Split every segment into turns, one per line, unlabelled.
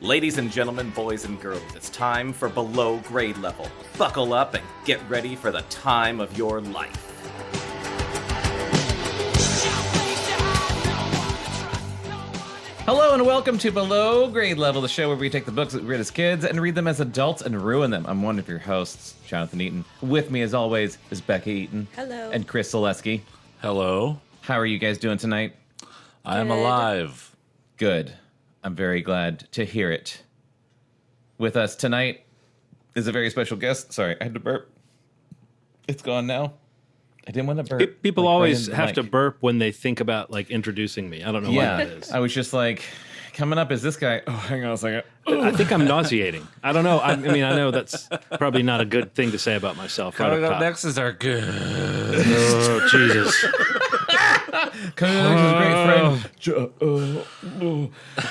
Ladies and gentlemen, boys and girls, it's time for Below Grade Level. Buckle up and get ready for the time of your life. Hello and welcome to Below Grade Level, the show where we take the books that we read as kids and read them as adults and ruin them. I'm one of your hosts, Jonathan Eaton. With me, as always, is Bekah Eaton.
Hello.
And Chris Zaleski.
Hello.
How are you guys doing tonight?
I am alive.
Good. I'm very glad to hear it. With us tonight is a very special guest. Sorry, I had to burp. It's gone now. I didn't want to burp.
People
like,
always
right
have
mic.
to burp when they think about like introducing me. I don't know why that is.
I was just like, coming up is this guy. Oh, hang on a second.
I think I'm nauseating. I don't know. I mean, I know that's probably not a good thing to say about myself. Right
Coming
up
up
top.
next is our good.
Oh, Jesus.
Great friend.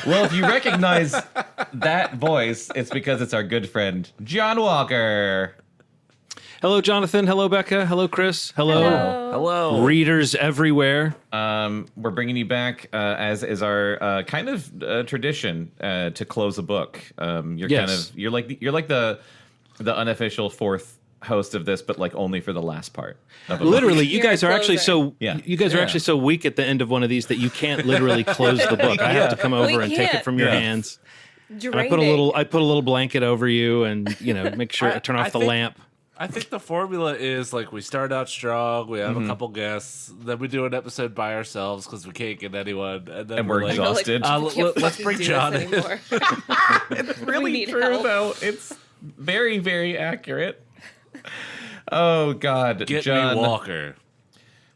Well, if you recognize that voice, it's because it's our good friend, John Walker.
Hello, Jonathan. Hello, Bekah. Hello, Chris. Hello.
Hello.
Readers everywhere.
We're bringing you back, as is our kind of tradition, to close a book. You're like the unofficial fourth host of this, but like only for the last part. Of a
Literally,
book.
you guys are actually
Yeah.
actually so weak at the end of one of these that you can't literally close the book. I have to come over and take it from your hands. And I put a little blanket over you, and make sure I turn off the lamp.
I think the formula is like we start out strong, we have a couple guests, then we do an episode by ourselves because we can't get anyone, and then
we're
like,
exhausted.
let's bring John in.
It's really true, though. It's very, very accurate. Oh, God.
Get
John
me Walker.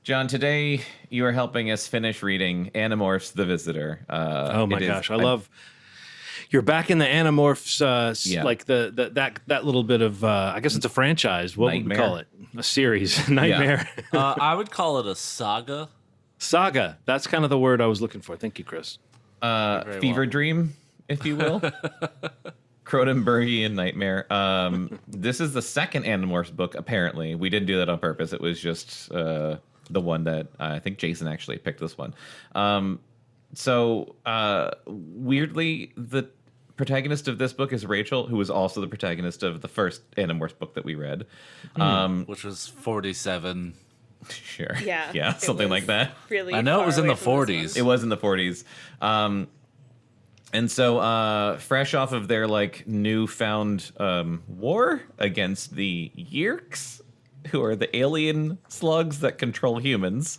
John, today you are helping us finish reading Animorphs, The Visitor.
Oh my gosh, I love. You're back in the Animorphs, like that little bit of. I guess it's a franchise. What would we call it? A series, Nightmare.
I would call it a saga.
Saga. That's kind of the word I was looking for. Thank you, Chris.
Fever dream, if you will. Cronenbergian nightmare. This is the second Animorphs book, apparently. We didn't do that on purpose. It was just the one that I think Jason actually picked this one. So weirdly, the protagonist of this book is Rachel, who was also the protagonist of the first Animorphs book that we read.
Which was 47.
Sure.
Yeah.
Something like that.
Really,
I know it was in the 40s.
It was in the 40s. And so, fresh off of their like newfound war against the Yeerks, who are the alien slugs that control humans,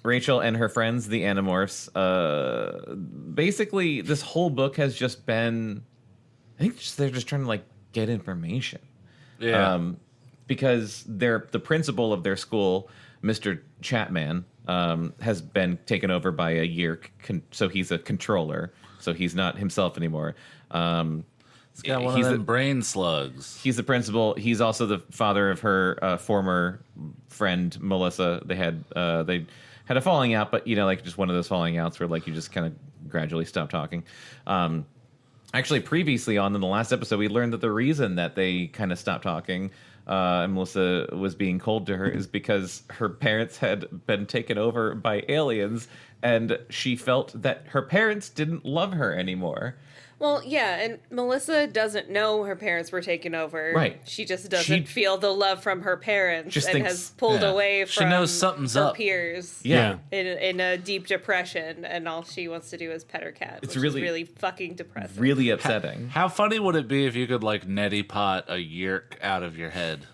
Rachel and her friends, the Animorphs, basically this whole book has just been, I think they're just trying to like get information.
Yeah.
Because the principal of their school, Mr. Chapman, has been taken over by a Yeerk, so he's a controller, so he's not himself anymore.
He's got one of them brain slugs.
He's the principal. He's also the father of her former friend, Melissa. They had a falling out, but like just one of those falling outs where like you just kind of gradually stop talking. Actually, previously on in the last episode, we learned that the reason that they kind of stopped talking and Melissa was being cold to her is because her parents had been taken over by aliens, and she felt that her parents didn't love her anymore.
Well, yeah, and Melissa doesn't know her parents were taken over.
Right.
She just doesn't feel the love from her parents and
thinks,
has pulled away from
knows something's
her
up.
peers.
Yeah.
In a deep depression, and all she wants to do is pet her cat.
It's
which
really-
is really fucking depressing.
Really upsetting.
How funny would it be if you could like neti pot a Yeerk out of your head?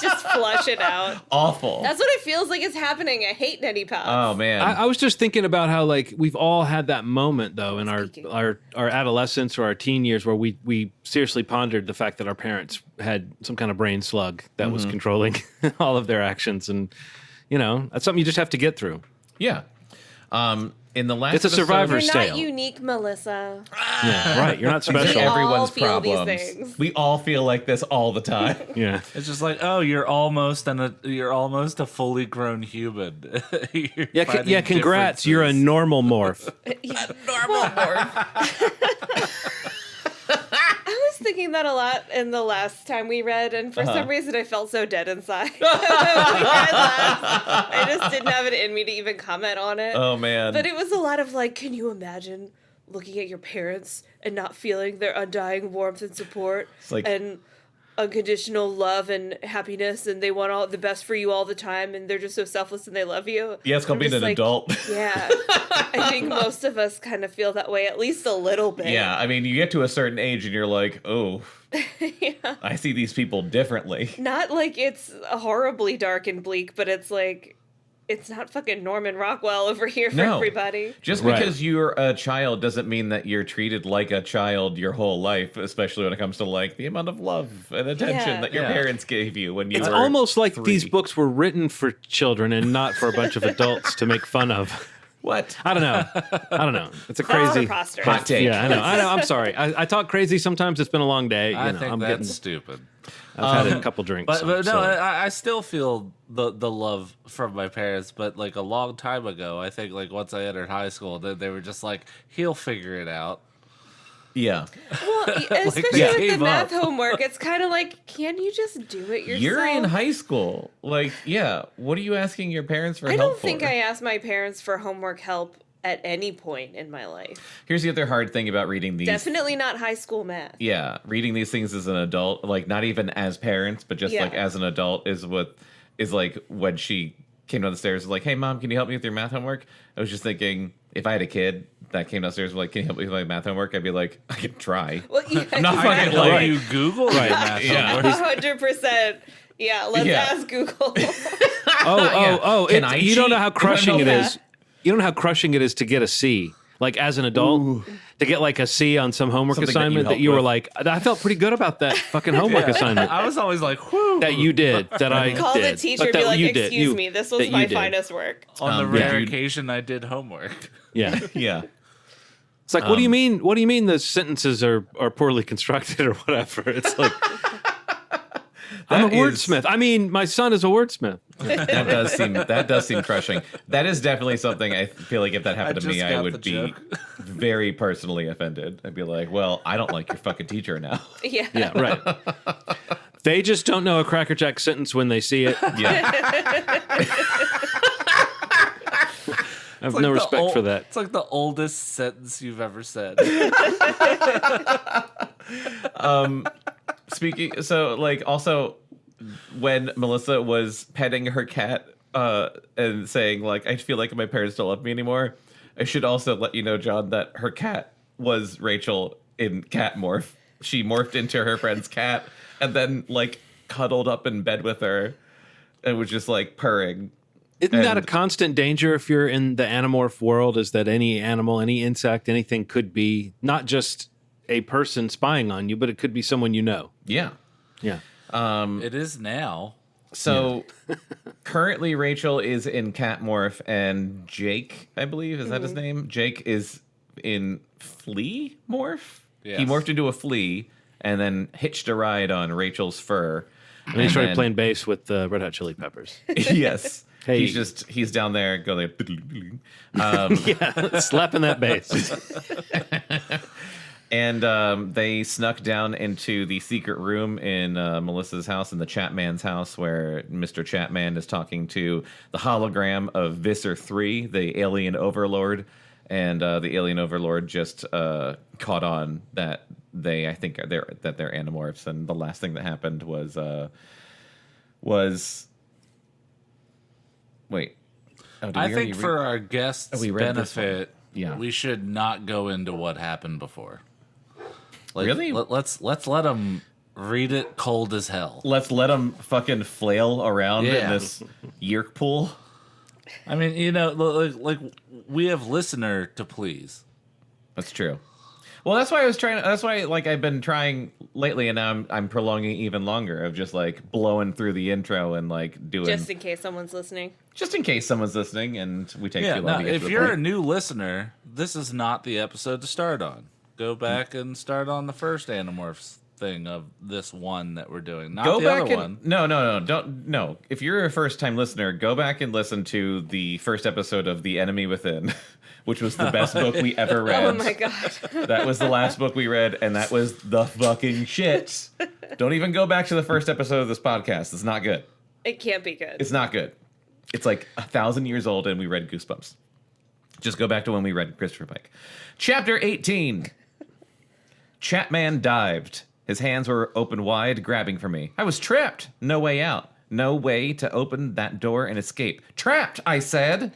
Just flush it out.
Awful.
That's what it feels like is happening. I hate neti pots.
Oh, man.
I was just thinking about how like we've all had that moment though in our adolescence or our teen years where we seriously pondered the fact that our parents had some kind of brain slug that was controlling all of their actions, and that's something you just have to get through.
Yeah. In the last
It's a
episode-
survivor's
You're not
tale.
unique, Melissa.
Yeah, right. You're not
These are
special.
all
everyone's
feel these
problems.
things.
We all feel like this all the time.
Yeah.
It's just like, oh, you're almost a fully grown human. You're
Yeah,
finding
congrats. You're a
differences.
normal morph.
I was thinking that a lot in the last time we read, and for some reason I felt so dead inside. When we read last, I just didn't have it in me to even comment on it.
Oh, man.
But it was a lot of like, can you imagine looking at your parents and not feeling their undying warmth and support
like,
and unconditional love and happiness, and they want all the best for you all the time, and they're just so selfless and they love you.
Yeah, it's called
I'm
being
just
an adult.
Yeah. I think most of us kind of feel that way, at least a little bit.
Yeah, I mean, you get to a certain age and you're like, oh,
Yeah.
I see these people differently.
Not like it's horribly dark and bleak, but it's like, it's not fucking Norman Rockwell over here for everybody.
Just
Right.
because you're a child doesn't mean that you're treated like a child your whole life, especially when it comes to like the amount of love and attention that your parents gave you when you
It's
were
almost like
3.
these books were written for children and not for a bunch of adults to make fun of.
What?
I don't know. It's a
That's
crazy
preposterous.
Hot take.
Yeah, I know. I'm sorry. I talk crazy sometimes. It's been a long day.
I
You know,
think
I'm
that's
getting.
stupid.
I've had a couple drinks.
But no,
so.
I still feel the love from my parents. But like a long time ago, I think like once I entered high school, then they were just like, he'll figure it out.
Well,
Yeah.
especially
they
with the
gave
math
up.
homework, it's kind of like, can you just do it yourself?
You're in high school. Like, yeah. What are you asking your parents for
I
help
don't
for?
think I asked my parents for homework help at any point in my life.
Here's the other hard thing about reading these.
Definitely not high school math.
Yeah, reading these things as an adult, like not even as parents, but just
Yeah.
like as an adult, is what is like when she came down the stairs, was like, "Hey, mom, can you help me with your math homework?" I was just thinking, if I had a kid that came downstairs and was like, "Can you help me with my math homework?" I'd be like, "I can try."
Well, yeah,
I'm not
I
fucking
can help
like,
you Google your math
Yeah.
homework.
100%. Yeah, let's
Yeah.
ask Google.
Can I
you don't know
cheat
how
if I
crushing
know
it
that?
is. You don't know how crushing it is to get a C. Like as an adult, to get like a C on some homework
Something that you
assignment that
helped
you were
with.
like, I felt pretty good about that fucking homework assignment
I was always like, whew.
that you did, that I
Call
did.
the teacher
but
and be
that
like,
you did.
excuse
You-
me, this
that
was
you
my
did.
finest work.
On the
yeah.
rare occasion I did homework.
Yeah.
Yeah.
It's like, what do you mean? What do you mean the sentences are poorly constructed or whatever? It's like, I'm a
That is-
wordsmith. I mean, my son is a wordsmith.
That does seem crushing. That is definitely something I feel like if that happened to
just
me, I
got
would
the
be
joke.
very personally offended. I'd be like, "Well, I don't like your fucking teacher now."
Yeah.
Yeah, right. They just don't know a Cracker Jack sentence when they see it. I
Yeah.
have no respect for that.
It's like the oldest sentence you've ever said.
Speaking, so like also when Melissa was petting her cat and saying like, "I feel like my parents don't love me anymore," I should also let you know, John, that her cat was Rachel in Cat Morph. She morphed into her friend's cat and then like cuddled up in bed with her and was just like purring.
Isn't that a
And-
constant danger if you're in the Animorph world? Is that any animal, any insect, anything could be not just a person spying on you, but it could be someone you know.
Yeah.
Yeah.
It is now.
So currently Rachel is in Cat Morph and Jake, I believe, is that his name? Jake is in Flea Morph?
Yes.
He morphed into a flea and then hitched a ride on Rachel's fur.
And he started
then-
playing bass with the Red Hot Chili Peppers.
Yes.
Hey.
He's down there going like,
Yeah, slapping that bass.
and they snuck down into the secret room in Melissa's house, in the Chapman's house, where Mr. Chapman is talking to the hologram of Visser Three, the alien overlord, and the alien overlord just caught on that they're Animorphs, and the last thing that happened was wait. Oh, did
I
we already
think for our guests'
we read this
benefit,
Yeah.
we should not go into what happened before. Like,
Really?
Let's let them read it cold as hell.
Let's let them fucking flail around in
Yeah.
this yerk pool.
I mean, you know, like we have listener to please.
That's true. Well, that's why I was trying. That's why, like, I've been trying lately, and now I'm prolonging even longer of just like blowing through the intro and like doing
Just in case someone's listening.
just in case someone's listening and we take
Yeah,
too long
no,
to get
if
to the
you're a
point.
new listener, this is not the episode to start on. Go back and start on the first Animorphs thing of this one that we're doing, not
Go
the
back
other
and
one.
no. If you're a first time listener, go back and listen to the first episode of The Enemy Within, which was the best book we ever read.
Oh my god.
That was the last book we read, and that was the fucking shit. Don't even go back to the first episode of this podcast. It's not good.
It can't be good.
It's not good. It's like 1,000 years old, and we read Goosebumps. Just go back to when we read Christopher Pike. Chapter 18. Chapman dived. His hands were open wide, grabbing for me. I was trapped. No way out. No way to open that door and escape. Trapped, I said.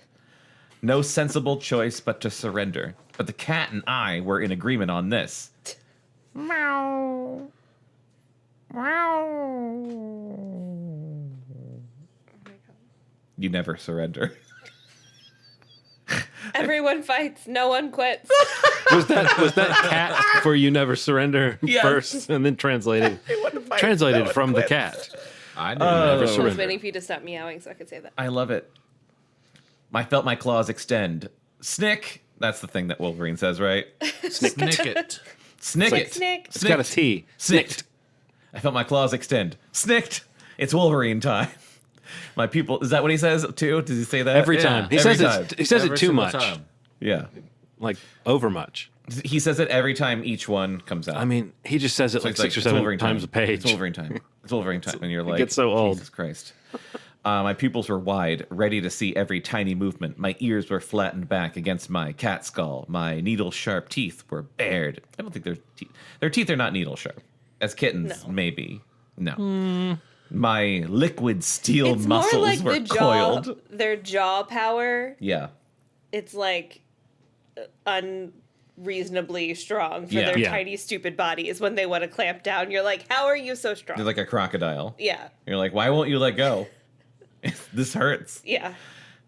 No sensible choice but to surrender. But the cat and I were in agreement on this. Meow. Meow. You never surrender.
Everyone fights, no one quits.
Was that cat for you never surrender
Yes.
first and then translated from the cat?
I knew
Never
I was
surrender.
waiting for you to stop meowing so I could say that.
I love it. I felt my claws extend. Snick. That's the thing that Wolverine says, right?
Snick it.
Snick it.
Snick.
It's got a T.
Snicked. I felt my claws extend. Snicked. It's Wolverine time. My pupil. Is that what he says too? Does he say that?
Every
Yeah.
time. He
Every
says
time.
he says
Every
it too
single
much.
time.
Yeah.
Like over much.
He says it every time each one comes out.
I mean, he just says it
So
like
it's
6 or
it's
7
Wolverine
times
time.
a page.
It's Wolverine time. It's Wolverine time. And you're like,
gets so old.
Jesus Christ. My pupils were wide, ready to see every tiny movement. My ears were flattened back against my cat skull. My needle-sharp teeth were bared. I don't think their teeth are not needle-sharp. As kittens,
No.
maybe. No. My liquid steel
It's more
muscles
like
were
the jaw,
coiled.
their jaw power.
Yeah.
It's like unreasonably strong for
Yeah.
their
Yeah.
tiny, stupid bodies when they want to clamp down. You're like, how are you so strong?
They're like a crocodile.
Yeah,
You're like, why won't you let go? This hurts.
yeah.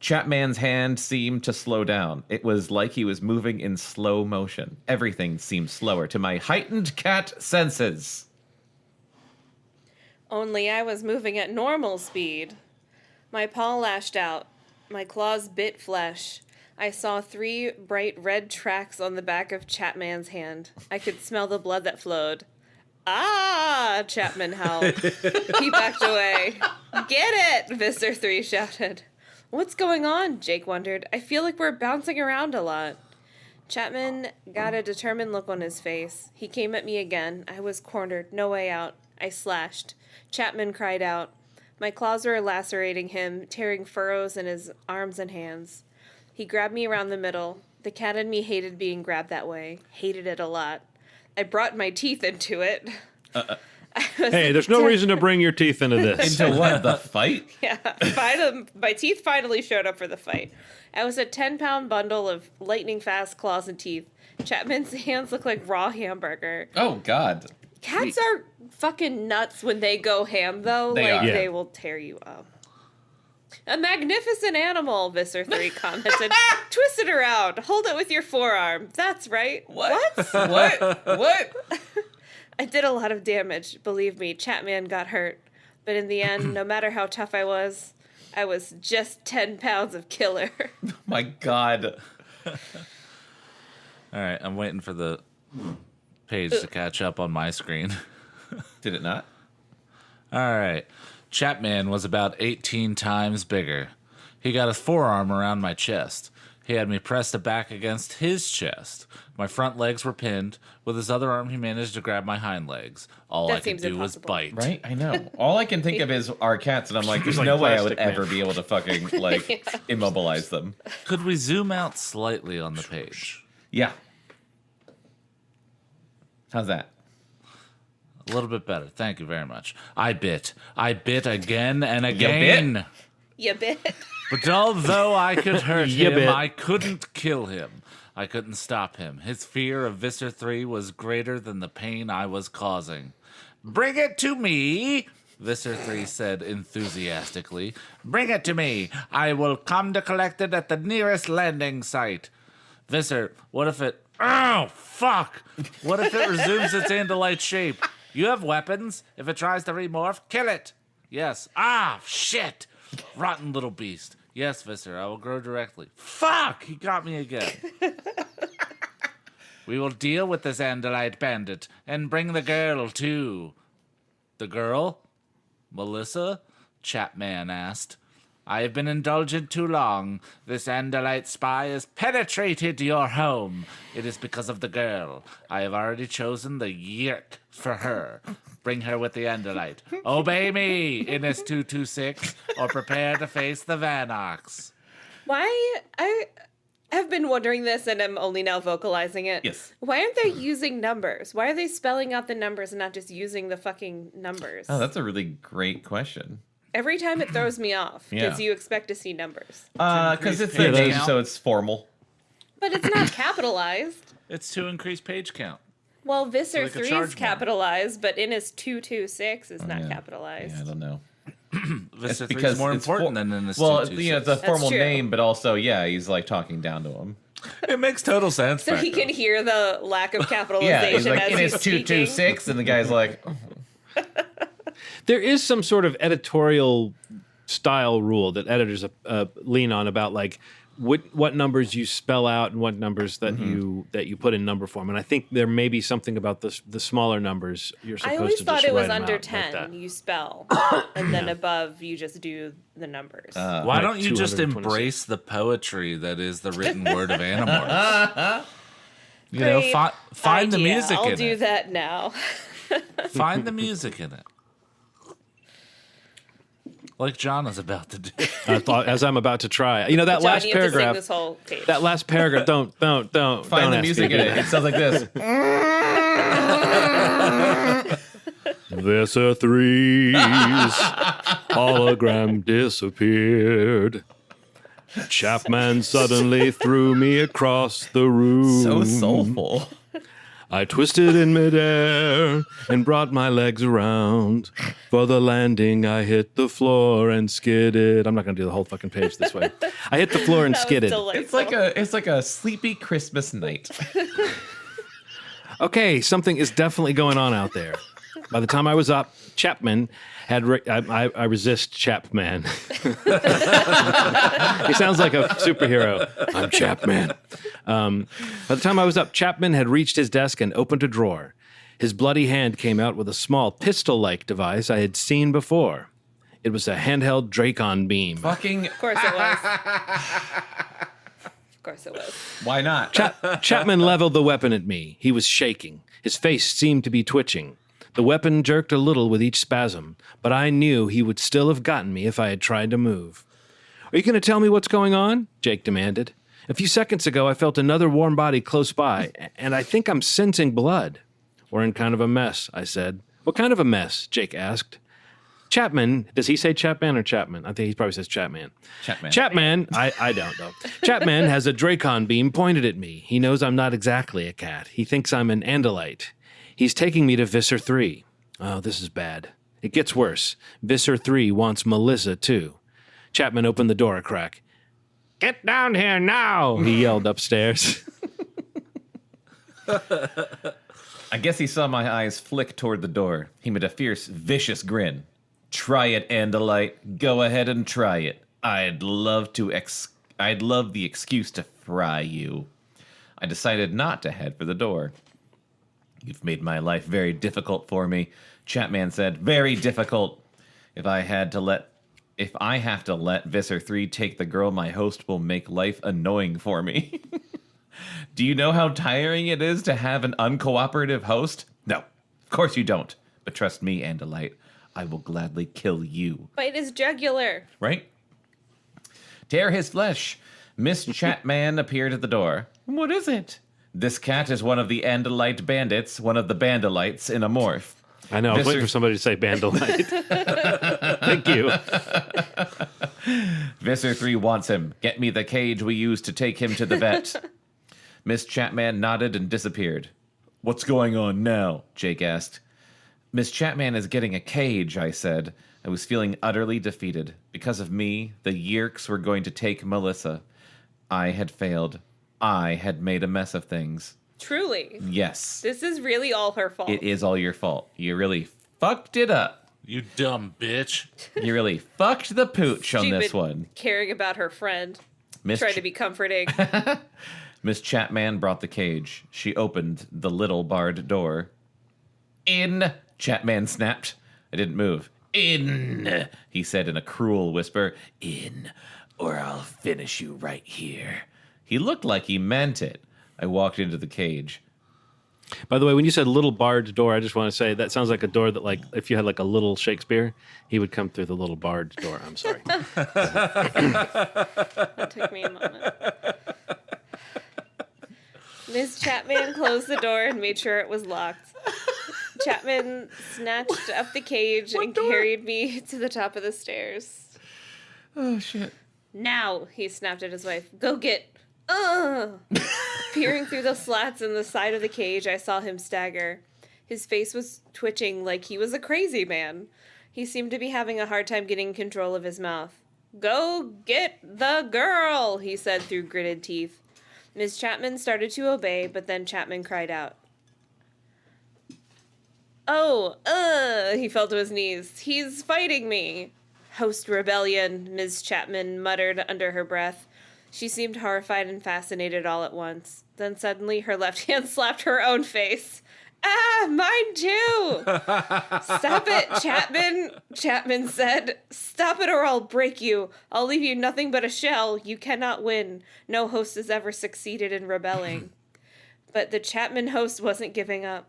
Chapman's hand seemed to slow down. It was like he was moving in slow motion. Everything seemed slower to my heightened cat senses.
Only I was moving at normal speed. My paw lashed out. My claws bit flesh. I saw 3 bright red tracks on the back of Chapman's hand. I could smell the blood that flowed. Ah! Chapman howled. He backed away. Get it! Visser Three shouted. What's going on? Jake wondered. I feel like we're bouncing around a lot. Chapman got a determined look on his face. He came at me again. I was cornered. No way out. I slashed. Chapman cried out. My claws were lacerating him, tearing furrows in his arms and hands. He grabbed me around the middle. The cat in me hated being grabbed that way. Hated it a lot. I brought my teeth into it.
Hey, there's no reason to bring your teeth into this.
Into what? The fight?
Yeah, my teeth finally showed up for the fight. I was a 10-pound bundle of lightning-fast claws and teeth. Chapman's hands look like raw hamburger.
Oh, God.
Cats are fucking nuts when they go ham, though.
They
like,
are.
Yeah.
they will tear you up. A magnificent animal, Visser Three commented. Twist it around. Hold it with your forearm. That's right.
What? What?
I did a lot of damage. Believe me, Chapman got hurt. But in the end, no matter how tough I was just 10 pounds of killer.
My God.
All right, I'm waiting for the page to catch up on my screen.
Did it not?
All right. Chapman was about 18 times bigger. He got his forearm around my chest. He had me pressed back against his chest. My front legs were pinned. With his other arm, he managed to grab my hind legs. All
That
I could
seems
do was
impossible.
bite.
Right? I know. All I can think of is our cats, and I'm like, there's
like
no way I would
plastic, man.
ever be able to fucking, like,
Yeah.
immobilize them.
Could we zoom out slightly on the page?
Yeah. How's that?
A little bit better. Thank you very much. I bit. I bit again and
bit?
again.
You bit.
But although I could hurt
You
him,
bit.
I couldn't kill him. I couldn't stop him. His fear of Visser Three was greater than the pain I was causing. Bring it to me, Visser Three said enthusiastically. Bring it to me. I will come to collect it at the nearest landing site. Visser, what if it... Oh, fuck! What if it resumes its Andalite shape? You have weapons. If it tries to remorph, kill it. Yes. Ah, shit. Rotten little beast. Yes, Visser, I will grow directly. Fuck! He got me again. We will deal with this Andalite bandit and bring the girl too. The girl? Melissa? Chapman asked. I have been indulgent too long. This Andalite spy has penetrated your home. It is because of the girl. I have already chosen the yerk for her. Bring her with the Andalite. Obey me, Innis 226, or prepare to face the Vanox.
Why? have been wondering this, and I'm only now vocalizing it.
Yes.
Why aren't they using numbers? Why are they spelling out the numbers and not just using the fucking numbers?
Oh, that's a really great question.
Every time it throws me off because
Yeah.
you expect to see numbers.
Because it's
Increase
their
page
name,
count.
so it's formal.
But it's not capitalized.
It's to increase page count.
Well, Visser
like a
3
charge
is
mark.
capitalized, but Innis 226 is not
Yeah.
capitalized.
Yeah, I don't know.
Visser 3
Because
is more
it's
important than in this.
Well,
226.
it's a formal
true.
name, but also, yeah, he's like talking down to him.
It makes total sense.
So he can hear the lack of capitalization
Yeah, he's like,
as
it
he's
is
speaking.
226, and the guy's like,
There is some sort of editorial style rule that editors lean on about like what numbers you spell out and what numbers that you put in number form. And I think there may be something about the smaller numbers you're supposed
I always
to
thought
just
it was
write 'em
under
out
10
like that.
you spell, and then above you just do the numbers.
Why
Like
don't you just
226.
embrace the poetry that is the written word of Animorphs? You know,
Great
find the
idea.
music
I'll
in
do
it.
that now.
Find the music in it. Like John is about to do.
I thought, as I'm about to try, that
John,
last
you have to sing
paragraph.
this whole page.
That last paragraph. Don't
find
don't
the
ask me
music
to
in
do
it.
that.
It sounds like this.
Visser Three's hologram disappeared. Chapman suddenly threw me across the room.
So soulful.
I twisted in midair and brought my legs around. For the landing, I hit the floor and skidded. I'm not going to do the whole fucking page this way. I hit the floor and
That was
skidded.
delightful.
It's like a sleepy Christmas night.
Okay, something is definitely going on out there. By the time I was up, Chapman had... I resist Chapman. He sounds like a superhero. I'm Chapman. By the time I was up, Chapman had reached his desk and opened a drawer. His bloody hand came out with a small pistol-like device I had seen before. It was a handheld Dracon beam.
Fucking,
Of course it was. Of course it was.
why not?
Chapman leveled the weapon at me. He was shaking. His face seemed to be twitching. The weapon jerked a little with each spasm, but I knew he would still have gotten me if I had tried to move. Are you going to tell me what's going on? Jake demanded. A few seconds ago, I felt another warm body close by, and I think I'm sensing blood. We're in kind of a mess, I said. What kind of a mess? Jake asked. Chapman, does he say Chapman or Chapman? I think he probably says Chapman.
Chapman.
I don't know. Chapman has a Dracon beam pointed at me. He knows I'm not exactly a cat. He thinks I'm an Andalite. He's taking me to Visser 3. Oh, this is bad. It gets worse. Visser 3 wants Melissa, too. Chapman opened the door a crack. Get down here now, he yelled upstairs.
I guess he saw my eyes flick toward the door. He made a fierce, vicious grin. Try it, Andalite. Go ahead and try it. I'd love the excuse to fry you. I decided not to head for the door. You've made my life very difficult for me, Chapman said. Very difficult. If I have to let Visser 3 take the girl, my host will make life annoying for me. Do you know how tiring it is to have an uncooperative host? No, of course you don't. But trust me, Andalite, I will gladly kill you.
Bite his jugular.
Right? Tear his flesh. Miss Chapman appeared at the door. What is it? This cat is one of the Andalite bandits, one of the Bandalites in a morph.
I know, I was waiting
Visser-
for somebody to say Bandolite. Thank you.
Visser 3 wants him. Get me the cage we used to take him to the vet. Miss Chapman nodded and disappeared. What's going on now? Jake asked. Miss Chapman is getting a cage, I said. I was feeling utterly defeated. Because of me, the Yeerks were going to take Melissa. I had failed. I had made a mess of things.
Truly.
Yes.
This is really all her fault.
It is all your fault. You really fucked it up.
You dumb bitch.
You really fucked the pooch on this
Stupid
one.
Caring about her friend.
Miss
Trying to be comforting.
Miss Chapman brought the cage. She opened the little barred door. In, Chapman snapped. I didn't move. In, he said in a cruel whisper. In, or I'll finish you right here. He looked like he meant it. I walked into the cage.
By the way, when you said little barred door, I just want to say that sounds like a door that, like, if you had like a little Shakespeare, he would come through the little barred door. I'm sorry.
That took me a moment. Ms. Chapman closed the door and made sure it was locked. Chapman snatched up the cage and carried me to the top of the stairs.
Oh, shit.
Now, he snapped at his wife. Go get... Peering through the slats in the side of the cage, I saw him stagger. His face was twitching like he was a crazy man. He seemed to be having a hard time getting control of his mouth. Go get the girl, he said through gritted teeth. Ms. Chapman started to obey, but then Chapman cried out. Oh, he fell to his knees. He's fighting me. Host rebellion, Ms. Chapman muttered under her breath. She seemed horrified and fascinated all at once. Then suddenly her left hand slapped her own face. Ah, mine too! Stop it, Chapman, Chapman said. Stop it or I'll break you. I'll leave you nothing but a shell. You cannot win. No host has ever succeeded in rebelling. But the Chapman host wasn't giving up.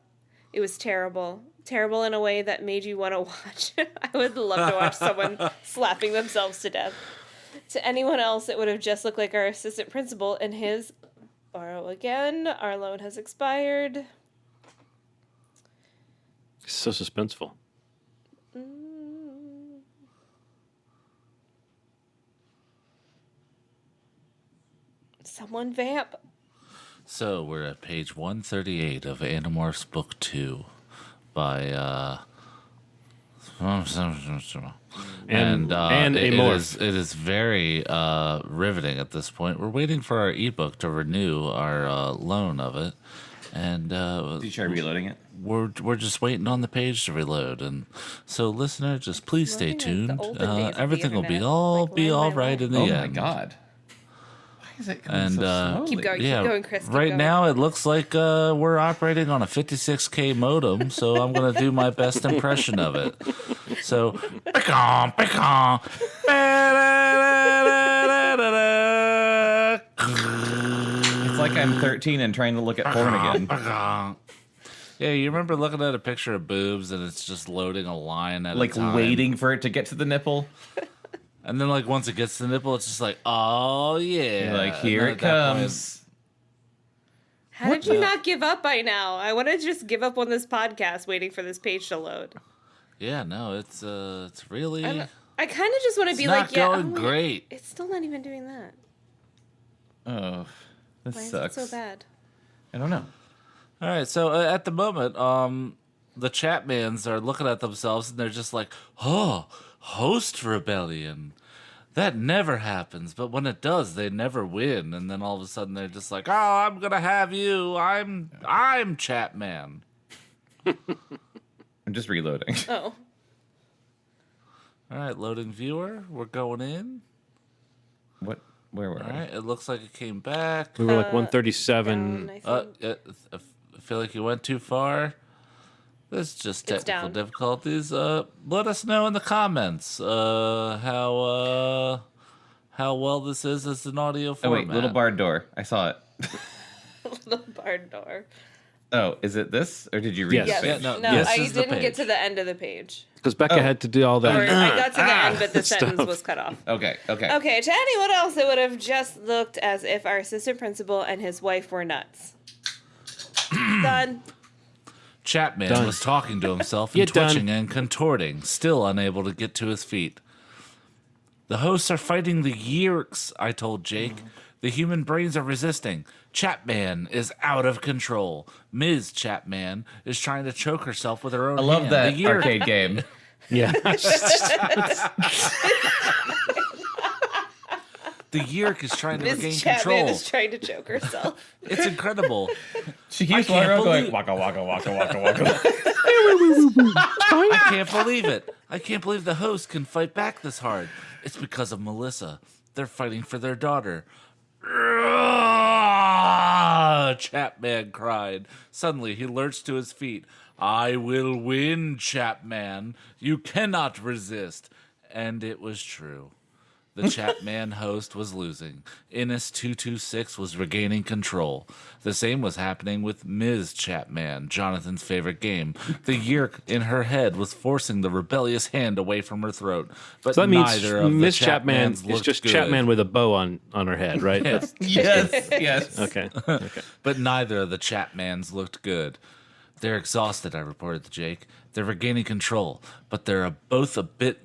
It was terrible. Terrible in a way that made you want to watch. I would love to watch someone slapping themselves to death. To anyone else, it would have just looked like our assistant principal and his... Borrow again. Our loan has expired.
So suspenseful.
Someone vamp.
So we're at page 138 of Animorphs Book 2 by and
Amorph.
it is very riveting at this point. We're waiting for our ebook to renew our loan of it, and
Did you try reloading it?
we're just waiting on the page to reload. And so, listener, just please stay
Looking like the
tuned.
olden days of the
Everything will be
internet,
all
like
be
line
all
by
right
line.
in the
Oh,
end.
my God. Why is it coming
And,
so slowly?
Keep going,
Yeah,
keep going, Chris. Keep
right
going.
now it looks like we're operating on a 56K modem, so I'm going to do my best impression of it. So, Bekah, Bekah.
It's like I'm 13 and trying to look at porn again.
Yeah, you remember looking at a picture of boobs and it's just loading a line at
Like
a time?
waiting for it to get to the nipple.
And then, like, once it gets to the nipple, it's just like, oh, yeah.
You're like,
And
here
then
it
at that point,
comes.
How did you not give up by now? I want to just give up on this podcast waiting for this page to load.
yeah, no, it's really...
I kind of just want to be
not
like, yeah,
going great.
It's still not even doing that.
Oh, this
Why
sucks.
is it so bad?
I don't know.
All right, so at the moment, the Chapmans are looking at themselves and they're just like, oh, host rebellion. That never happens, but when it does, they never win. And then all of a sudden they're just like, oh, I'm going to have you. I'm Chapman.
I'm just reloading.
Oh.
All right, loading viewer. We're going in.
What? Where were
All
I?
right, it looks like it came back.
We were like 137.
Down, I think.
I feel like you went too far. There's just
It's
technical
down.
difficulties. Let us know in the comments how well this is as an audio
Oh,
format.
wait, little barred door. I saw it.
The barn door.
Oh, is it this? Or did you read
Yes.
the
Yes.
page?
Yeah, no,
No,
this
I
is the
didn't get
page.
to the end of the page.
Because Bekah
Oh.
had to do all
Or
that.
I got to the end, but the
stuff.
sentence was cut off.
Okay, okay.
Okay, to anyone else, it would have just looked as if our assistant principal and his wife were nuts. Done.
Chapman
Done.
was talking to himself
Yeah,
and
done.
twitching and contorting, still unable to get to his feet. The hosts are fighting the Yeerks, I told Jake. The human brains are resisting. Chapman is out of control. Ms. Chapman is trying to choke herself with her own
I love
hand.
that
The Yeerk
arcade game.
Yeah.
The Yeerk is trying to regain
Ms. Chapman
control.
is trying to choke herself.
It's incredible.
She keeps
I can't
walking around going,
believe-
waka, waka, waka, waka, waka.
I can't believe it. I can't believe the host can fight back this hard. It's because of Melissa. They're fighting for their daughter. Chapman cried. Suddenly, he lurched to his feet. I will win, Chapman. You cannot resist. And it was true. The Chapman host was losing. Innis 226 was regaining control. The same was happening with Ms. Chapman, Jonathan's favorite game. The yerk in her head was forcing the rebellious hand away from her throat. But
So that means
neither of
Miss
the
Chapman
Chapmans
is
looked
just
good.
Chapman with a bow on her head, right?
Yes.
Yes.
Okay.
But neither of the Chapmans looked good. They're exhausted, I reported to Jake. They're regaining control, but they're both a bit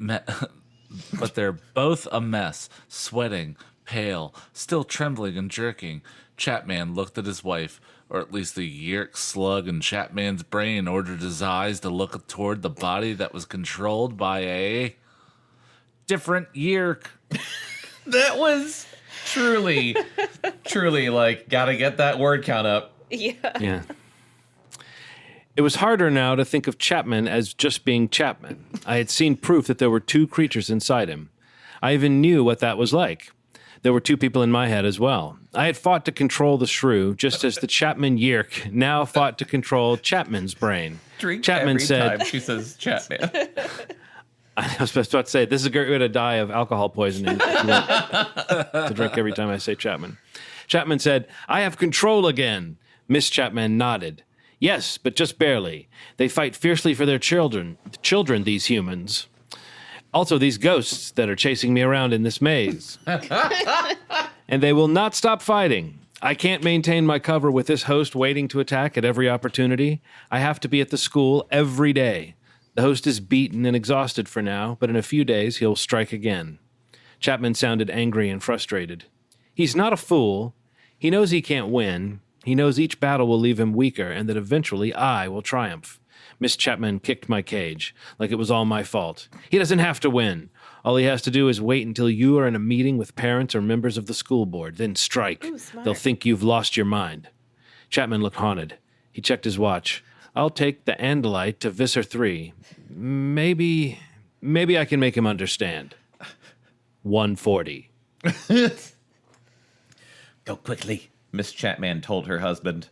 but they're both a mess, sweating, pale, still trembling and jerking. Chapman looked at his wife, or at least the yerk slug in Chapman's brain ordered his eyes to look toward the body that was controlled by a different yerk.
That was truly, truly like, gotta get that word count up.
Yeah.
Yeah. It was harder now to think of Chapman as just being Chapman. I had seen proof that there were two creatures inside him. I even knew what that was like. There were two people in my head as well. I had fought to control the shrew, just as the Chapman yerk now fought to control Chapman's brain.
Drink
Chapman
every
said,
time she says Chapman.
I was about to say, this is a great way to die of alcohol poisoning. To drink every time I say Chapman. Chapman said, I have control again. Miss Chapman nodded. Yes, but just barely. They fight fiercely for their children, these humans. Also, these ghosts that are chasing me around in this maze. And they will not stop fighting. I can't maintain my cover with this host waiting to attack at every opportunity. I have to be at the school every day. The host is beaten and exhausted for now, but in a few days he'll strike again. Chapman sounded angry and frustrated. He's not a fool. He knows he can't win. He knows each battle will leave him weaker and that eventually I will triumph. Miss Chapman kicked my cage, like it was all my fault. He doesn't have to win. All he has to do is wait until you are in a meeting with parents or members of the school board, then strike.
Ooh, smart.
They'll think you've lost your mind. Chapman looked haunted. He checked his watch. I'll take the Andalite to Visser Three. Maybe I can make him understand. 140.
Go quickly, Miss Chapman told her husband.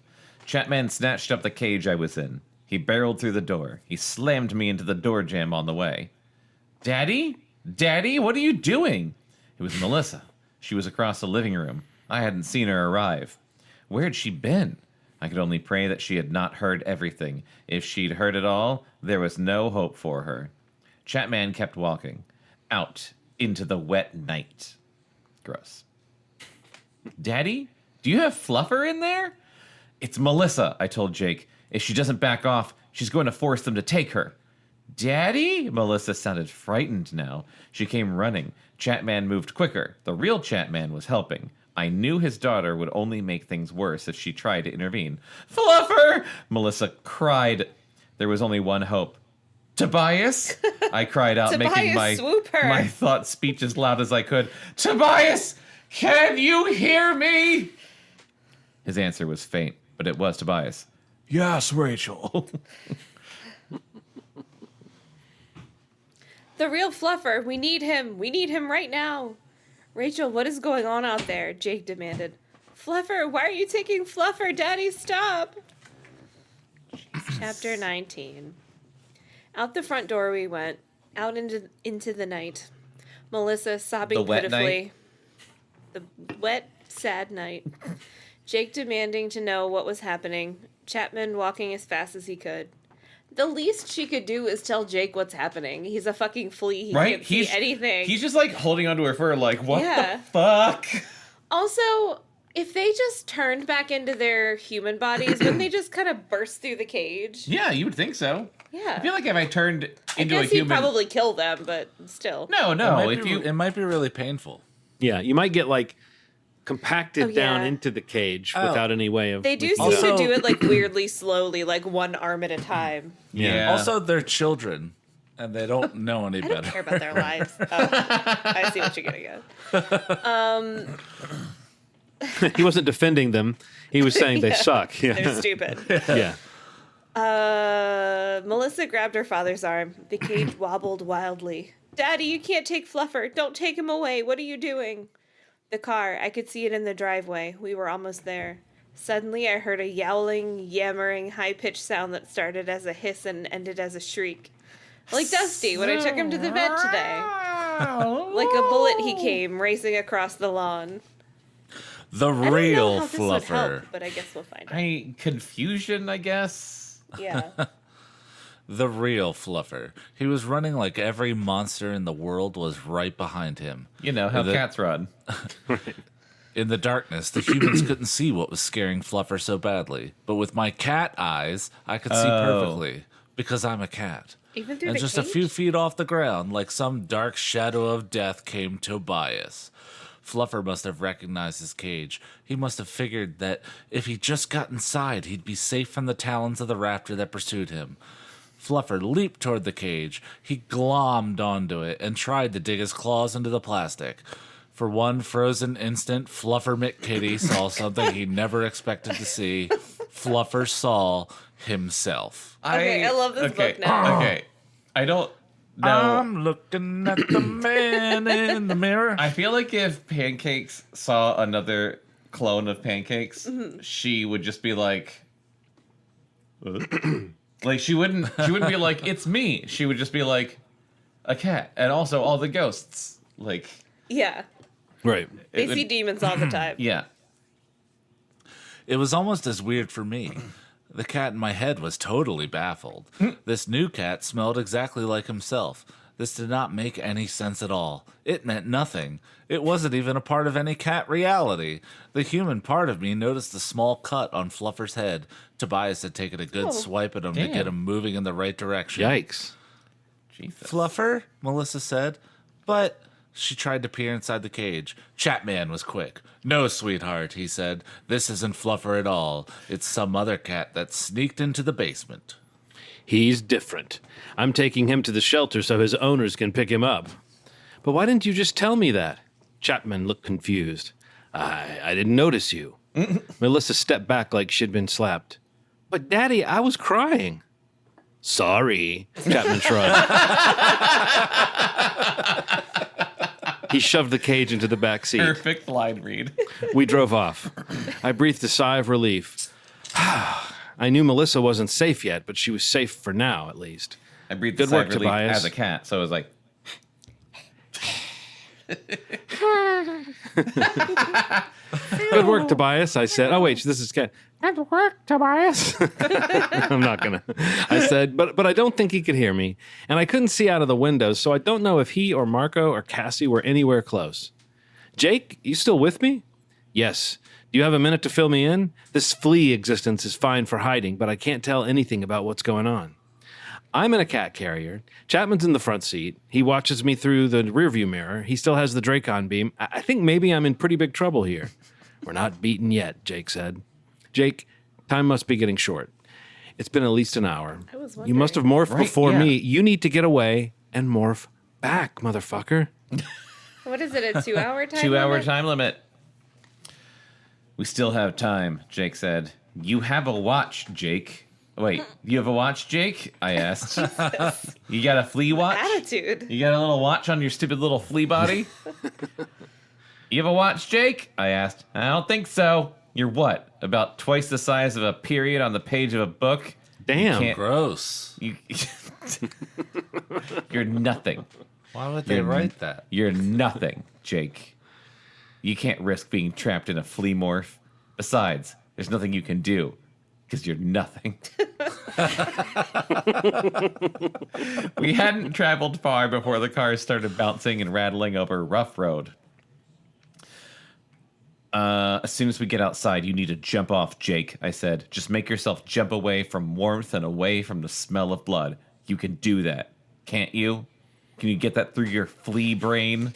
Chapman snatched up the cage I was in. He barreled through the door. He slammed me into the door jamb on the way. Daddy? Daddy, what are you doing? It was Melissa. She was across the living room. I hadn't seen her arrive. Where had she been? I could only pray that she had not heard everything. If she'd heard it all, there was no hope for her. Chapman kept walking. Out into the wet night. Gross. Daddy? Do you have Fluffer in there? It's Melissa, I told Jake. If she doesn't back off, she's going to force them to take her. Daddy? Melissa sounded frightened now. She came running. Chapman moved quicker. The real Chapman was helping. I knew his daughter would only make things worse if she tried to intervene. Fluffer! Melissa cried. There was only one hope. Tobias? I cried out, making
Tobias, swoop her.
my thought speech as loud as I could. Tobias! Can you hear me? His answer was faint, but it was Tobias. Yes, Rachel.
The real Fluffer. We need him. We need him right now. Rachel, what is going on out there? Jake demanded. Fluffer, why are you taking Fluffer? Daddy, stop. Chapter 19. Out the front door we went, out into the night. Melissa sobbing
The wet
pitifully.
night?
The wet, sad night. Jake demanding to know what was happening. Chapman walking as fast as he could. The least she could do is tell Jake what's happening. He's a fucking flea. He
Right?
can't see anything.
He's just like holding onto her fur like, what
Yeah.
the fuck?
Also, if they just turned back into their human bodies, wouldn't they just kind of burst through the cage?
Yeah, you would think so.
Yeah.
I feel like if I turned
I
into a
guess he'd
human...
probably kill them, but still.
No,
It might be really painful.
Yeah, you might get like compacted
Oh, yeah.
down into the cage without any way of.
They do
waking
seem
up.
to do it like weirdly slowly, like one arm at a time.
Yeah.
Also, they're children, and they don't know any
I
better.
don't care about their lives. Oh, I see what you're getting at.
He wasn't defending them. He was saying they suck.
They're
Yeah.
stupid.
Yeah.
Melissa grabbed her father's arm. The cage wobbled wildly. Daddy, you can't take Fluffer. Don't take him away. What are you doing? The car. I could see it in the driveway. We were almost there. Suddenly, I heard a yowling, yammering, high-pitched sound that started as a hiss and ended as a shriek. Like Dusty when I took him to the vet today. Like a bullet he came, racing across the lawn.
The
I don't
real
know how this would help,
Fluffer.
but I guess we'll find out.
Confusion, I guess.
Yeah.
The real Fluffer. He was running like every monster in the world was right behind him.
You know how cats run.
In the darkness, the humans couldn't see what was scaring Fluffer so badly. But with my cat eyes, I could see perfectly. Because I'm a cat.
Even through
And
the
just
cage?
a few feet off the ground, like some dark shadow of death, came Tobias. Fluffer must have recognized his cage. He must have figured that if he just got inside, he'd be safe from the talons of the raptor that pursued him. Fluffer leaped toward the cage. He glommed onto it and tried to dig his claws into the plastic. For one frozen instant, Fluffer McKitty saw something he never expected to see. Fluffer saw himself.
Okay, I love this book now.
Okay. I don't know.
I'm looking at the man in the mirror.
I feel like if Pancakes saw another clone of Pancakes, she would just be like, like she wouldn't be like, it's me. She would just be like, a cat, and also all the ghosts. Like,
Yeah.
Right.
They see demons all the time.
yeah.
It was almost as weird for me. The cat in my head was totally baffled. This new cat smelled exactly like himself. This did not make any sense at all. It meant nothing. It wasn't even a part of any cat reality. The human part of me noticed the small cut on Fluffer's head. Tobias had taken a good swipe at him to get him moving in the right direction.
Yikes.
Jesus.
Fluffer, Melissa said. But she tried to peer inside the cage. Chapman was quick. No, sweetheart, he said. This isn't Fluffer at all. It's some other cat that sneaked into the basement.
He's different. I'm taking him to the shelter so his owners can pick him up. But why didn't you just tell me that? Chapman looked confused. I didn't notice you. Melissa stepped back like she'd been slapped. But, Daddy, I was crying. Sorry, Chapman shrugged. He shoved the cage into the back seat.
Perfect line read.
We drove off. I breathed a sigh of relief. I knew Melissa wasn't safe yet, but she was safe for now, at least.
I breathed
Good
a sigh
work,
of relief
Tobias.
as a cat, so it was like,
Good work, Tobias, I said. Oh, wait, this is Ken. Good work, Tobias. I'm not going to. I said, but I don't think he could hear me. And I couldn't see out of the windows, so I don't know if he or Marco or Cassie were anywhere close. Jake, you still with me? Yes. Do you have a minute to fill me in? This flea existence is fine for hiding, but I can't tell anything about what's going on. I'm in a cat carrier. Chapman's in the front seat. He watches me through the rearview mirror. He still has the Dracon beam. I think maybe I'm in pretty big trouble here. We're not beaten yet, Jake said. Jake, time must be getting short. It's been at least an hour.
I was
You must have morphed
Right,
before
yeah.
me. You need to get away and morph back, motherfucker.
What is it, a 2-hour time
2 hour
limit?
time limit. We still have time, Jake said. You have a watch, Jake. Wait, you have a watch, Jake? I asked. You got a flea watch?
Attitude.
You got a little watch on your stupid little flea body? You have a watch, Jake? I asked. I don't think so. You're what? About twice the size of a period on the page of a book?
Damn.
can't-
Gross.
You're nothing.
Why would they write that?
You're nothing, Jake. You can't risk being trapped in a flea morph. Besides, there's nothing you can do. Because you're nothing. We hadn't traveled far before the cars started bouncing and rattling over a rough road. As soon as we get outside, you need to jump off, Jake, I said. Just make yourself jump away from warmth and away from the smell of blood. You can do that. Can't you? Can you get that through your flea brain?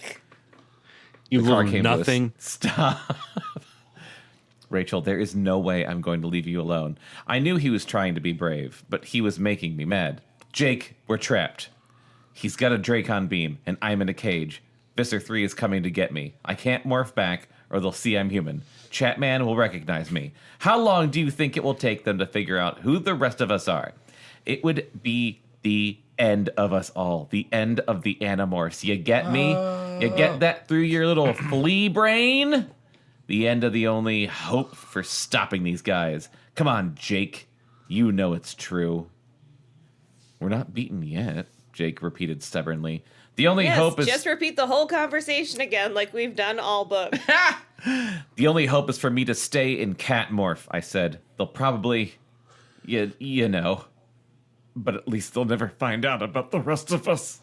You
The car
little
came to us.
nothing.
Stop. Rachel, there is no way I'm going to leave you alone. I knew he was trying to be brave, but he was making me mad. Jake, we're trapped. He's got a Dracon beam, and I'm in a cage. Visser 3 is coming to get me. I can't morph back, or they'll see I'm human. Chapman will recognize me. How long do you think it will take them to figure out who the rest of us are? It would be the end of us all. The end of the Animorphs. You get me? You get that through your little flea brain? The end of the only hope for stopping these guys. Come on, Jake. You know it's true. We're not beaten yet, Jake repeated stubbornly. The only
Yes,
hope is
just repeat the whole conversation again like we've done all book.
the only hope is for me to stay in cat morph, I said. They'll probably, you know, but at least they'll never find out about the rest of us.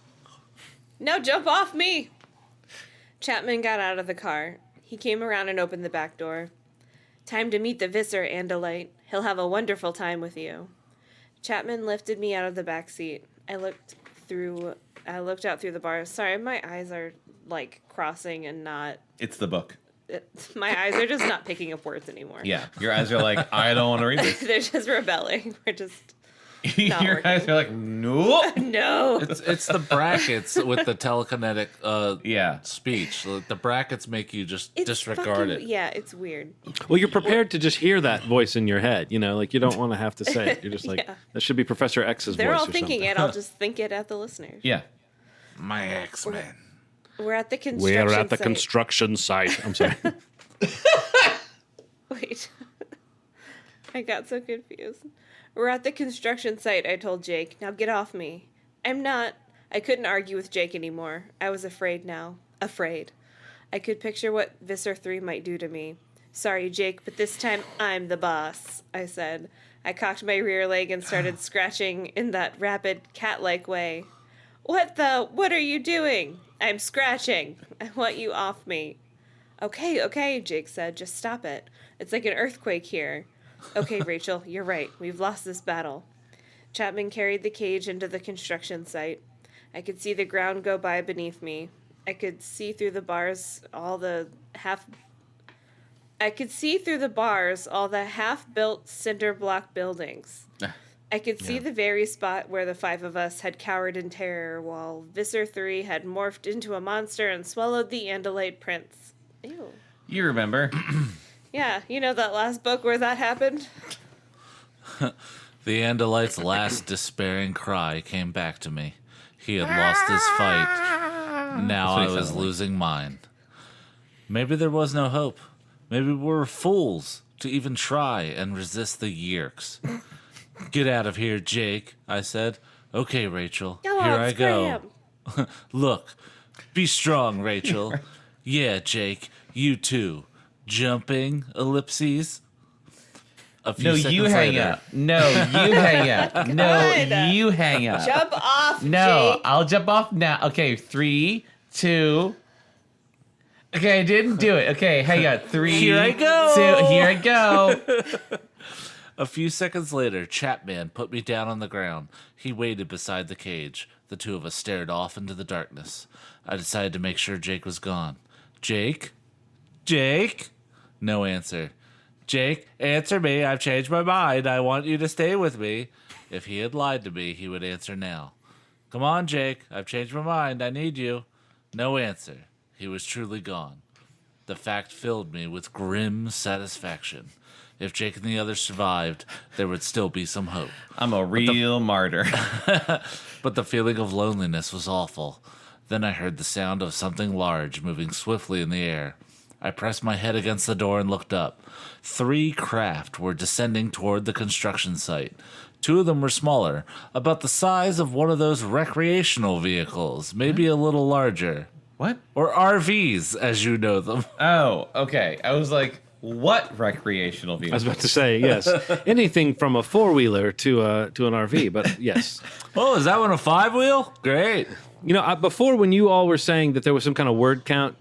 No, jump off me. Chapman got out of the car. He came around and opened the back door. Time to meet the Visser, Andalite. He'll have a wonderful time with you. Chapman lifted me out of the back seat. I looked out through the bars. Sorry, my eyes are like crossing and not.
It's the book.
My eyes are just not picking up words anymore.
Yeah, your eyes are like, I don't want to read this.
They're just rebelling. We're just. Not
Your
working.
eyes are like, no.
No.
It's the brackets with the telekinetic speech. Like, the brackets make you just
It's
disregard
fucking-
it.
Yeah, it's weird.
Well, you're prepared to just hear that voice in your head. You know, like you don't want to have to say it. You're just like,
Yeah.
that should be Professor X's
They're
voice
all
or
thinking
something.
it. I'll just think it at the listeners.
Yeah.
My X-Men.
We're at the construction
We're at the
site.
construction site. I'm sorry.
Wait. I got so confused. We're at the construction site, I told Jake. Now get off me. I'm not. I couldn't argue with Jake anymore. I was afraid now. Afraid. I could picture what Visser 3 might do to me. Sorry, Jake, but this time I'm the boss, I said. I cocked my rear leg and started scratching in that rapid, cat-like way. What are you doing? I'm scratching. I want you off me. Okay, Jake said. Just stop it. It's like an earthquake here. Okay, Rachel, you're right. We've lost this battle. Chapman carried the cage into the construction site. I could see the ground go by beneath me. I could see through the bars all the half-built cinder block buildings. I could see the very spot where the five of us had cowered in terror while Visser 3 had morphed into a monster and swallowed the Andalite prince. Ew.
You remember.
Yeah, you know that last book where that happened?
The Andalite's last despairing cry came back to me. He had lost his fight. Now I
what he
was
sounded like.
losing mine. Maybe there was no hope. Maybe we were fools to even try and resist the Yeerks. Get out of here, Jake, I said. Okay, Rachel,
Go
here
on,
I go.
scram.
Look, be strong, Rachel. Yeah, Jake, you too. Jumping, ellipses. A few
No,
seconds
you hang
later,
up. No, you hang up. No,
God.
you hang up.
Jump off,
No,
Jake.
I'll jump off now. Okay, 3, 2. Okay, I didn't do it. Okay, hang on. 3,
Here I go.
2. Here I go.
A few seconds later, Chapman put me down on the ground. He waited beside the cage. The two of us stared off into the darkness. I decided to make sure Jake was gone. Jake? Jake? No answer. Jake, answer me. I've changed my mind. I want you to stay with me. If he had lied to me, he would answer now. Come on, Jake. I've changed my mind. I need you. No answer. He was truly gone. The fact filled me with grim satisfaction. If Jake and the others survived, there would still be some hope.
I'm a real martyr.
But the feeling of loneliness was awful. Then I heard the sound of something large moving swiftly in the air. I pressed my head against the door and looked up. 3 craft were descending toward the construction site. 2 of them were smaller, about the size of one of those recreational vehicles, maybe a little larger.
What?
Or RVs, as you know them.
Oh, okay. I was like, what recreational
I was
vehicle?
about to say, yes. Anything from a four-wheeler to an RV, but yes.
Oh, is that one a 5-wheel? Great.
You know, before when you all were saying that there was some kind of word count,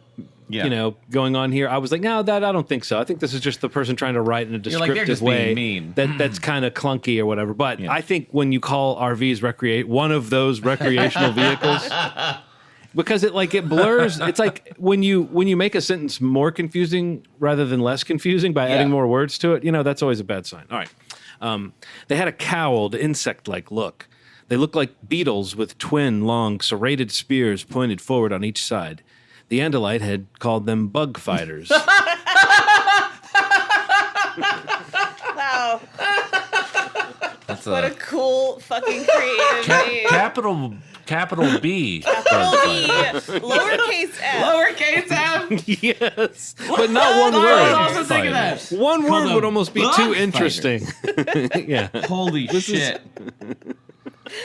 Yeah.
you know, going on here, I was like, no, I don't think so. I think this is just the person trying to write in a
You're like, they're
descriptive
just being
way
mean.
that's kind of clunky or whatever. But
Yeah.
I think when you call RVs one of those recreational vehicles, because it blurs. It's like when you make a sentence more confusing rather than less confusing by adding more words to it. You know, that's always a bad sign. All right. They had a cowled, insect-like look. They looked like beetles with twin, long, serrated spears pointed forward on each side. The Andalite had called them bug fighters.
Wow.
That's
What a cool fucking creative name.
capital B.
Capital B, lowercase f.
Lowercase f.
Yes, but not one
I was
word.
also thinking that.
One word
them
would almost be
bug
too
fighters.
interesting. Yeah.
Holy shit.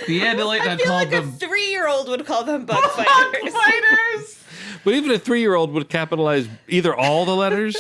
The Andalite
I
that
feel
called
like a
them
3-year-old would call them bug fighters.
fighters.
But even a 3-year-old would capitalize either all the letters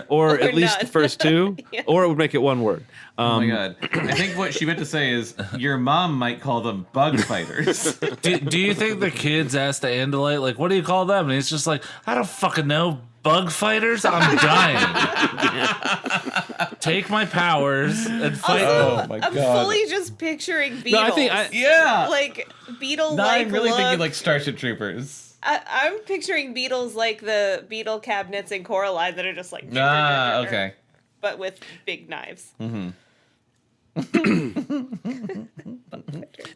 or at least
none.
the first two,
Yeah.
or it would make it one word.
Oh my god! I think what she meant to say is your mom might call them bug fighters.
Do you think the kids asked the Andalite, like, what do you call them? And he's just like, I don't fucking know. Bug fighters? I'm dying. Take my powers and fight.
Oh my
I'm
god!
fully just picturing beetles.
No, I think
Yeah.
like beetle
No,
like
I'm really
look.
thinking like Starship Troopers.
I'm picturing beetles like the beetle cabinets in Coraline that are just like
Okay.
but with big knives.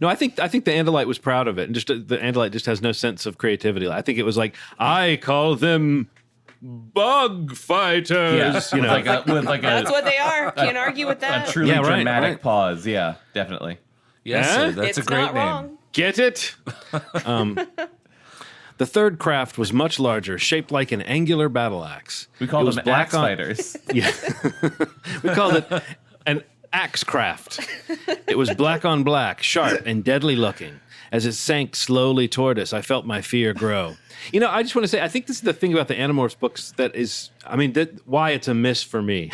No, I think the Andalite was proud of it, and just the Andalite just has no sense of creativity. I think it was like, I call them bug fighters. You know,
with like
That's what they are. Can't argue with
a
that.
truly
Yeah, right,
dramatic
right.
pause. Yeah, definitely.
Yes,
Huh?
sir. That's
it's
a great
not
name.
wrong.
get it? The third craft was much larger, shaped like an angular battle axe.
We call
It was
them
black
axe
on-
fighters.
Yeah, we called it an axe craft. It was black on black, sharp and deadly looking. As it sank slowly toward us, I felt my fear grow. You know, I just want to say, I think this is the thing about the Animorphs books that is, I mean, why it's a miss for me.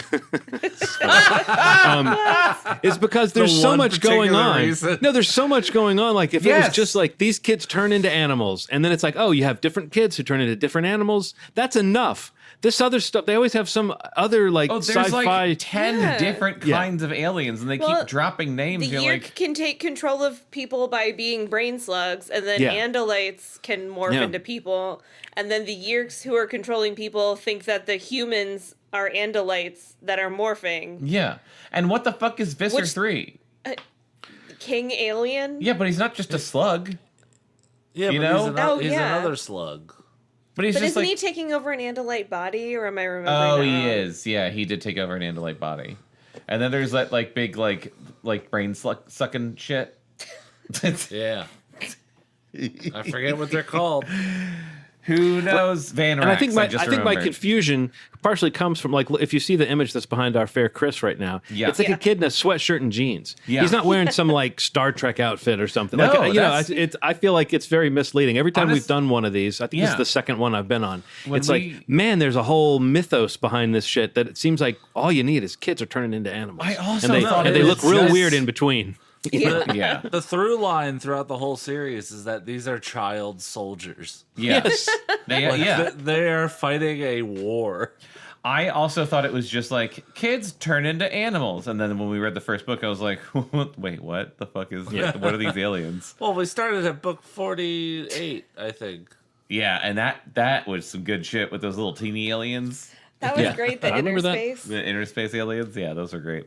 Is because there's
The
so
one
much going
particular
on.
reason.
No, there's so much going on. Like, if it was
Yes.
just like these kids turn into animals, and then it's like, oh, you have different kids who turn into different animals, that's enough. This other stuff, they always have some other like
Oh, there's
sci-fi.
like 10
Yeah.
different
Yeah.
kinds of aliens, and they
Well,
keep dropping names.
The
You're
Yeerk
like,
can take control of people by being brain slugs, and then
Yeah.
Andalites can morph
Yeah.
into people, and then the Yeerks who are controlling people think that the humans are Andalites that are morphing.
yeah. And what the fuck is Visser
Which-
3?
King Alien?
Yeah, but he's not just a slug.
Yeah,
You
but
know?
he's
yeah.
another slug.
But he's
But
just
isn't
like,
he taking over an Andalite body, or am I remembering
oh,
that
he
wrong?
is. Yeah, he did take over an Andalite body. And then there's that like big like brain sucking shit.
Yeah. I forget what they're called.
Who knows? Van Rax.
And I think my
remembered.
confusion partially comes from like if you see the image that's behind our fair Chris right now,
Yeah.
it's like
Yeah.
a kid in a sweatshirt and jeans.
Yeah.
He's not wearing some like Star Trek outfit or something.
No,
like you know,
that's-
I feel like it's very misleading. Every time we've
Honest-
done one of these, I think this is
Yeah.
the second one I've been on.
When
It's
we-
like, man, there's a whole mythos behind this shit that it seems like all you need is kids are turning into animals.
I also
and they,
thought
and
it
they look
was
real
just-
weird in between.
Yeah.
Yeah.
The through line throughout the whole series is that these are child soldiers.
Yeah.
Yes.
They,
Like,
yeah.
they are fighting a war.
I also thought it was just like kids turn into animals, and then when we read the first book, I was like, "Wait, what the fuck is? What are these aliens?"
Well, we started at book 48, I think.
Yeah, and that was some good shit with those little teeny aliens,
That was
Yeah.
great, the
I remember that.
interspace.
the interspace aliens. Yeah, those are great.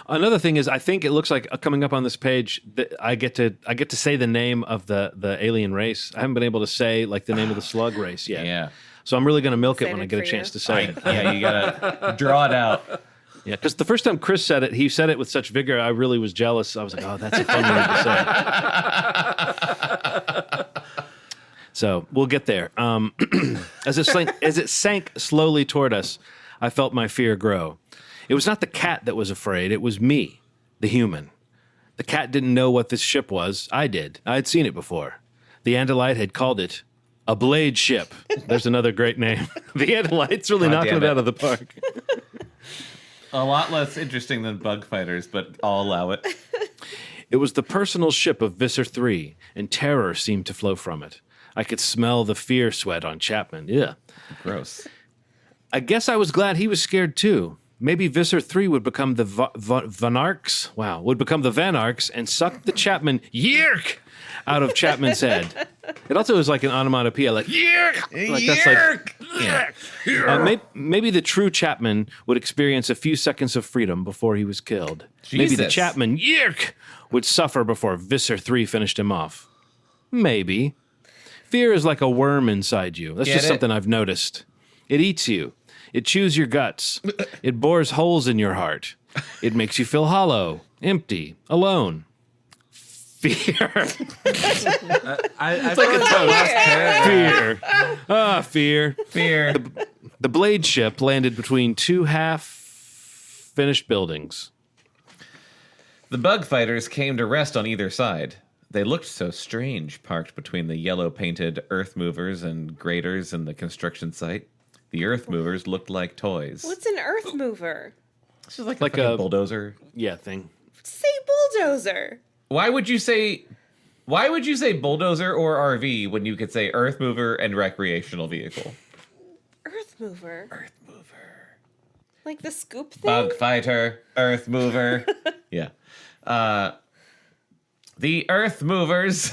Another thing is, I think it looks like coming up on this page that I get to say the name of the alien race. I haven't been able to say like the name of the slug race yet.
Yeah,
So I'm really going to milk it when I
Excited
get a
for
chance
you.
to say it.
yeah, you gotta draw it out.
Yeah, because the first time Chris said it, he said it with such vigor. I really was jealous. I was like, oh, that's a fun word to say. So we'll get there. As it sank slowly toward us, I felt my fear grow. It was not the cat that was afraid. It was me, the human. The cat didn't know what this ship was. I did. I had seen it before. The Andalite had called it a blade ship. There's another great name. The Andalite's really
God
knocking
damn
it
it.
out of the park.
A lot less interesting than bug fighters, but I'll allow it.
It was the personal ship of Visser Three, and terror seemed to flow from it. I could smell the fear sweat on Chapman. Yeah.
Gross.
I guess I was glad he was scared too. Maybe Visser 3 would become the Vanarks. Wow, would become the Vanarks and suck the Chapman yerk out of Chapman's head. It also is like an onomatopoeia, like yerk. Like that's like
Yeah.
maybe the true Chapman would experience a few seconds of freedom before he was killed. Maybe the
Jesus.
Chapman yerk would suffer before Visser 3 finished him off. Maybe. Fear is like a worm inside you. That's
Get
just
it?
something I've noticed. It eats you. It chews your guts. It bores holes in your heart. It makes you feel hollow, empty, alone. Fear.
I feel like the last paragraph.
Fear. Ah, fear.
Fear.
The blade ship landed between two half-finished buildings.
The bug fighters came to rest on either side. They looked so strange, parked between the yellow-painted earth movers and graders in the construction site. The earth movers looked like toys.
What's an earth mover?
This is like
Like
a
a-
bulldozer.
Yeah, thing.
Say bulldozer.
Why would you say bulldozer or RV when you could say earth mover and recreational vehicle?
Earth mover.
Earth mover.
Like the scoop thing?
Bug fighter, earth mover. Yeah. The earth movers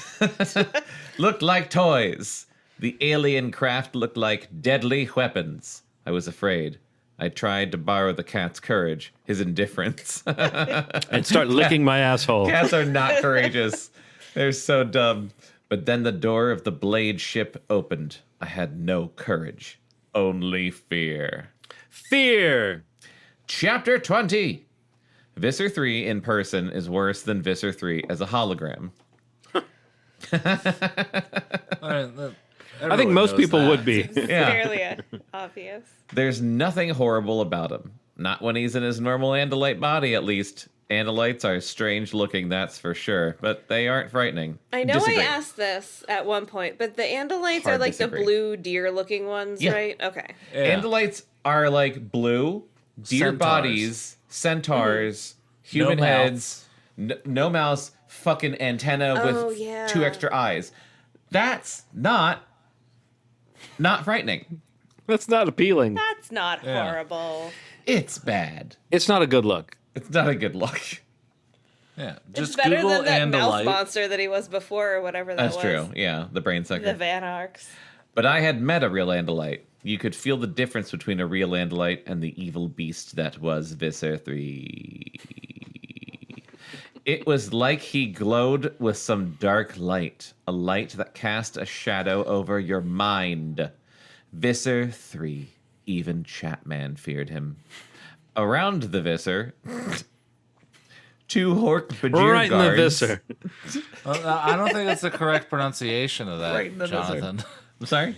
looked like toys. The alien craft looked like deadly weapons. I was afraid. I tried to borrow the cat's courage, his indifference.
And start licking my asshole.
Cats are not courageous. They're so dumb. But then the door of the blade ship opened. I had no courage, only fear.
Fear.
Chapter 20. Visser 3 in person is worse than Visser 3 as a hologram.
I think most people would be.
Yeah.
Fairly obvious.
There's nothing horrible about him. Not when he's in his normal Andalite body, at least. Andalites are strange looking, that's for sure, but they aren't frightening.
I know
Disagree.
I asked this at one point, but the Andalites
Hard
are like
disagree.
the blue deer looking ones,
Yeah.
right? Okay.
Yeah.
Andalites are like blue, deer
Centaurs.
bodies, centaurs, human
No
heads, no mouths, fucking antenna
Oh,
with
yeah.
2 extra eyes. That's not frightening.
That's not appealing.
That's not
Yeah.
horrible.
It's bad.
It's not a good look.
It's not a good look.
Yeah,
It's
just
better
Google
than that mouse
Andalite.
monster that he was before or whatever that
That's
was.
true. Yeah, the brain sucker.
The Van Arcs.
But I had met a real Andalite. You could feel the difference between a real Andalite and the evil beast that was Visser 3. It was like he glowed with some dark light, a light that cast a shadow over your mind. Visser 3. Even Chapman feared him. Around the Visser, 2 Hork-Bajir
Right in
guards.
the viscer.
I don't think that's the correct pronunciation of that,
Right in the
Jonathan.
I'm sorry?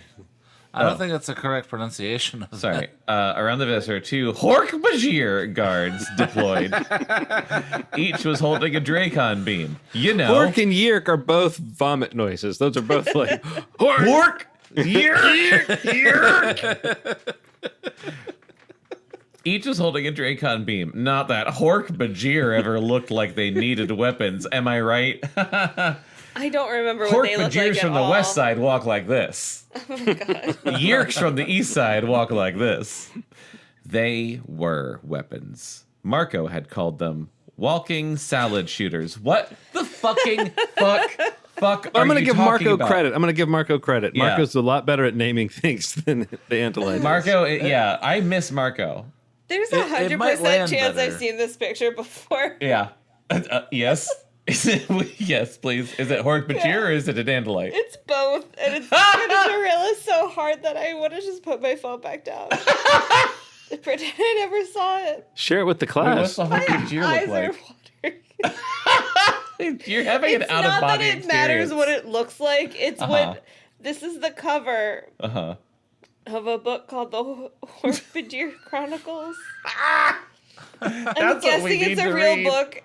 I don't think that's the correct pronunciation of
Sorry. Around the Visser, 2 Hork-Bajir guards deployed. Each was holding a Dracon beam. You know.
Hork and Yerk are both vomit noises. Those are both like
Hork! Yerk! Each was holding a Dracon beam. Not that Hork-Bajir ever looked like they needed weapons. Am I right?
I don't remember what they look like
Hork-Bajirs
at
from the
all.
west side walk like this.
Oh my god.
Yerks from the east side walk like this. They were weapons. Marco had called them walking salad shooters. What the fucking fuck
I'm
going
going to
to
give Marco credit. I'm going to give Marco credit.
Yeah.
Marco's a lot better at naming things than the Andalite.
Marco, yeah, I miss Marco.
There's
It
100%
might land
chance
better.
I've seen this picture before.
Yeah. Yes. Is it, yes, please. Is it Hork-Bajir or is it a Dandalite?
It's both, and it's gonna derail so hard that I want to just put my phone back down. Pretend I never saw it.
Share it with the
Wait,
class.
what's the Hork-Bajir
Eyes
look
are
like?
watering.
You're having
It's
an out
not
of
that
body
it matters what it looks like. It's what this is the cover
Uh-huh.
of a book called The Hork-Bajir Chronicles. I'm
That's what we
guessing
need
it's a
to
real
read.
book.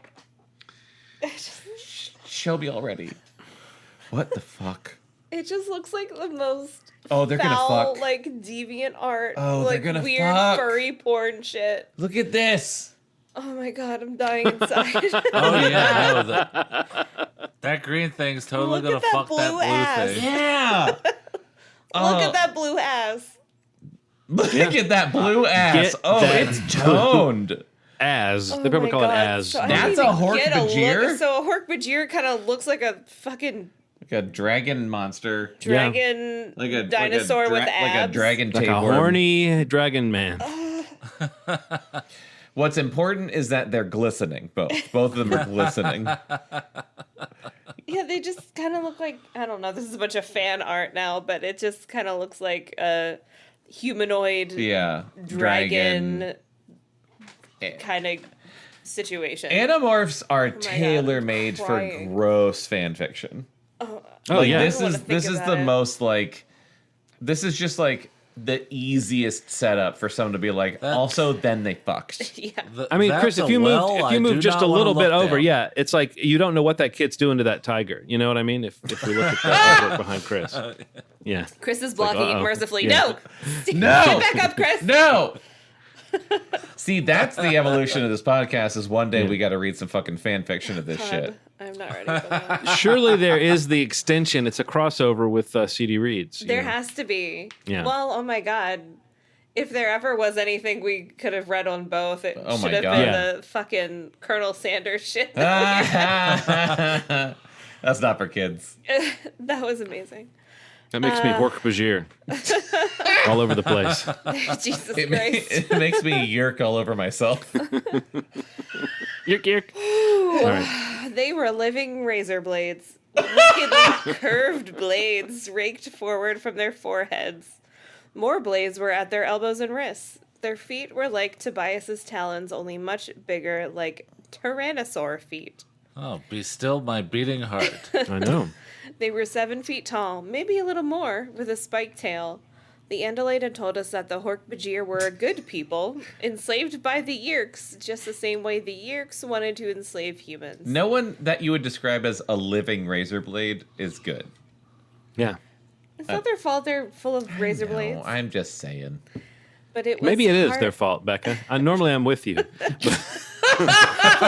Shelby already. What the fuck?
It just looks like the most
Oh, they're gonna
foul,
fuck.
like deviant art,
Oh, they're
like
gonna
weird
fuck.
furry porn shit.
Look at this.
Oh my god, I'm dying inside.
Oh yeah, no, that green thing's totally
Look
gonna
at that
fuck that
blue
blue
ass.
thing.
Yeah.
Look at that blue ass.
Look at that blue ass.
Get
Oh,
that
it's toned.
As.
Oh
They probably
my
call it
God.
as.
So I
That's
don't
a
even get
Hork-Bajir?
look- So a Hork-Bajir kind of looks like a fucking
Like a dragon monster.
dragon
Like a
dinosaur
like a
with
Like a
abs.
dragon
Like a
tapeworm.
horny dragon man.
What's important is that they're glistening. Both of them are glistening.
Yeah, they just kind of look like, I don't know, this is a bunch of fan art now, but it just kind of looks like a humanoid
Yeah.
dragon kind of situation.
Animorphs are
God,
tailor made
I'm
for
crying.
gross fan fiction.
Oh,
Like
yeah.
this
I don't wanna
is this
think
is
about
the
it.
most like this is just like the easiest setup for someone to be like, also, then they fucked.
Yeah.
I mean, Chris, if you move just a little bit over, it's like you don't know what that kid's doing to that tiger. You know what I mean? If we look at that artwork behind Chris. Yeah.
Chris is blocking it mercifully.
Yeah.
No! Get back up, Chris!
No! See, that's the evolution of this podcast is one day we got to read some fucking fan fiction of this shit.
I'm not ready for that.
Surely there is the extension. It's a crossover with CD Reads.
There has to be.
Yeah.
Well, oh my God. If there ever was anything we could have read on both, it should have been the fucking Colonel Sanders shit.
That's not for kids.
That was amazing.
That makes me Hork-Bajir. All over the place.
Jesus Christ.
It makes me yerk all over myself.
Yerk, yerk. All right.
They were living razor blades. Wickedly curved blades raked forward from their foreheads. More blades were at their elbows and wrists. Their feet were like Tobias's talons, only much bigger, like tyrannosaur feet.
Oh, be still my beating heart.
I know.
They were 7 feet tall, maybe a little more, with a spiked tail. The Andalite had told us that the Hork-Bajir were a good people, enslaved by the Yeerks, just the same way the Yeerks wanted to enslave humans.
No one that you would describe as a living razor blade is good.
Yeah.
It's not their fault they're full of razor blades.
No, I'm just saying.
But it was
Maybe it is
hard.
their fault, Bekah. Normally I'm with you.
Play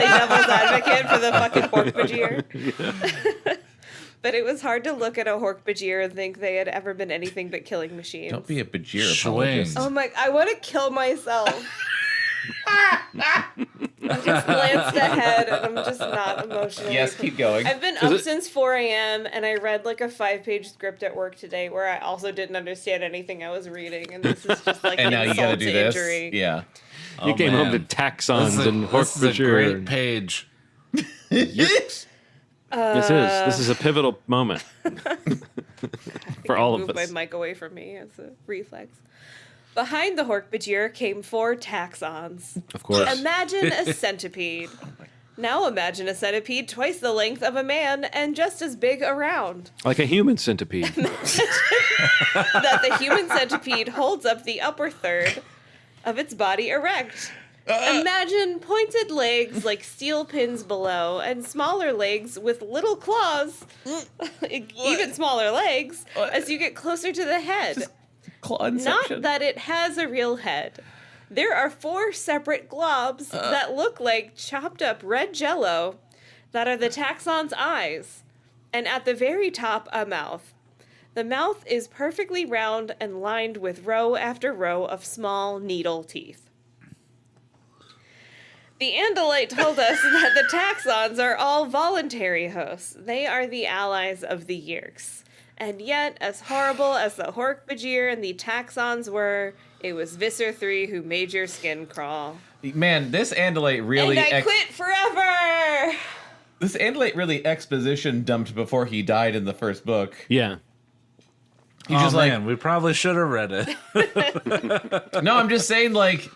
devil's advocate for the fucking Hork-Bajir. But it was hard to look at a Hork-Bajir and think they had ever been anything but killing machines.
Don't be a Bajir
Swing.
apologist.
Oh my, I want to kill myself. I just glanced ahead and I'm just not emotional.
Yes, keep going.
I've been up since 4 a.m. and I read like a 5-page script at work today where I also didn't understand anything I was reading, and this is just like
And now
an
you
insult
gotta do
to
this.
injury.
Yeah.
You came home to taxons and
This is a
Hork-Bajir.
great page.
This is a pivotal moment for all of
Moved
us.
my mic away from me as a reflex. Behind the Hork-Bajir came 4 taxons.
Of course.
Imagine a centipede. Now imagine a centipede twice the length of a man and just as big around.
Like a human centipede.
That the human centipede holds up the upper third of its body erect. Imagine pointed legs like steel pins below and smaller legs with little claws, even smaller legs, as you get closer to the head. Not that it has a real head. There are 4 separate globs that look like chopped up red jello that are the taxon's eyes. And at the very top, a mouth. The mouth is perfectly round and lined with row after row of small needle teeth. The Andalite told us that the taxons are all voluntary hosts. They are the allies of the Yeerks. And yet, as horrible as the Hork-Bajir and the taxons were, it was Visser Three who made your skin crawl.
Man, this Andalite really...
And I quit forever!
This Andalite really exposition dumped before he died in the first book.
Yeah.
He just
man, we probably should have read it.
No, I'm just saying, like,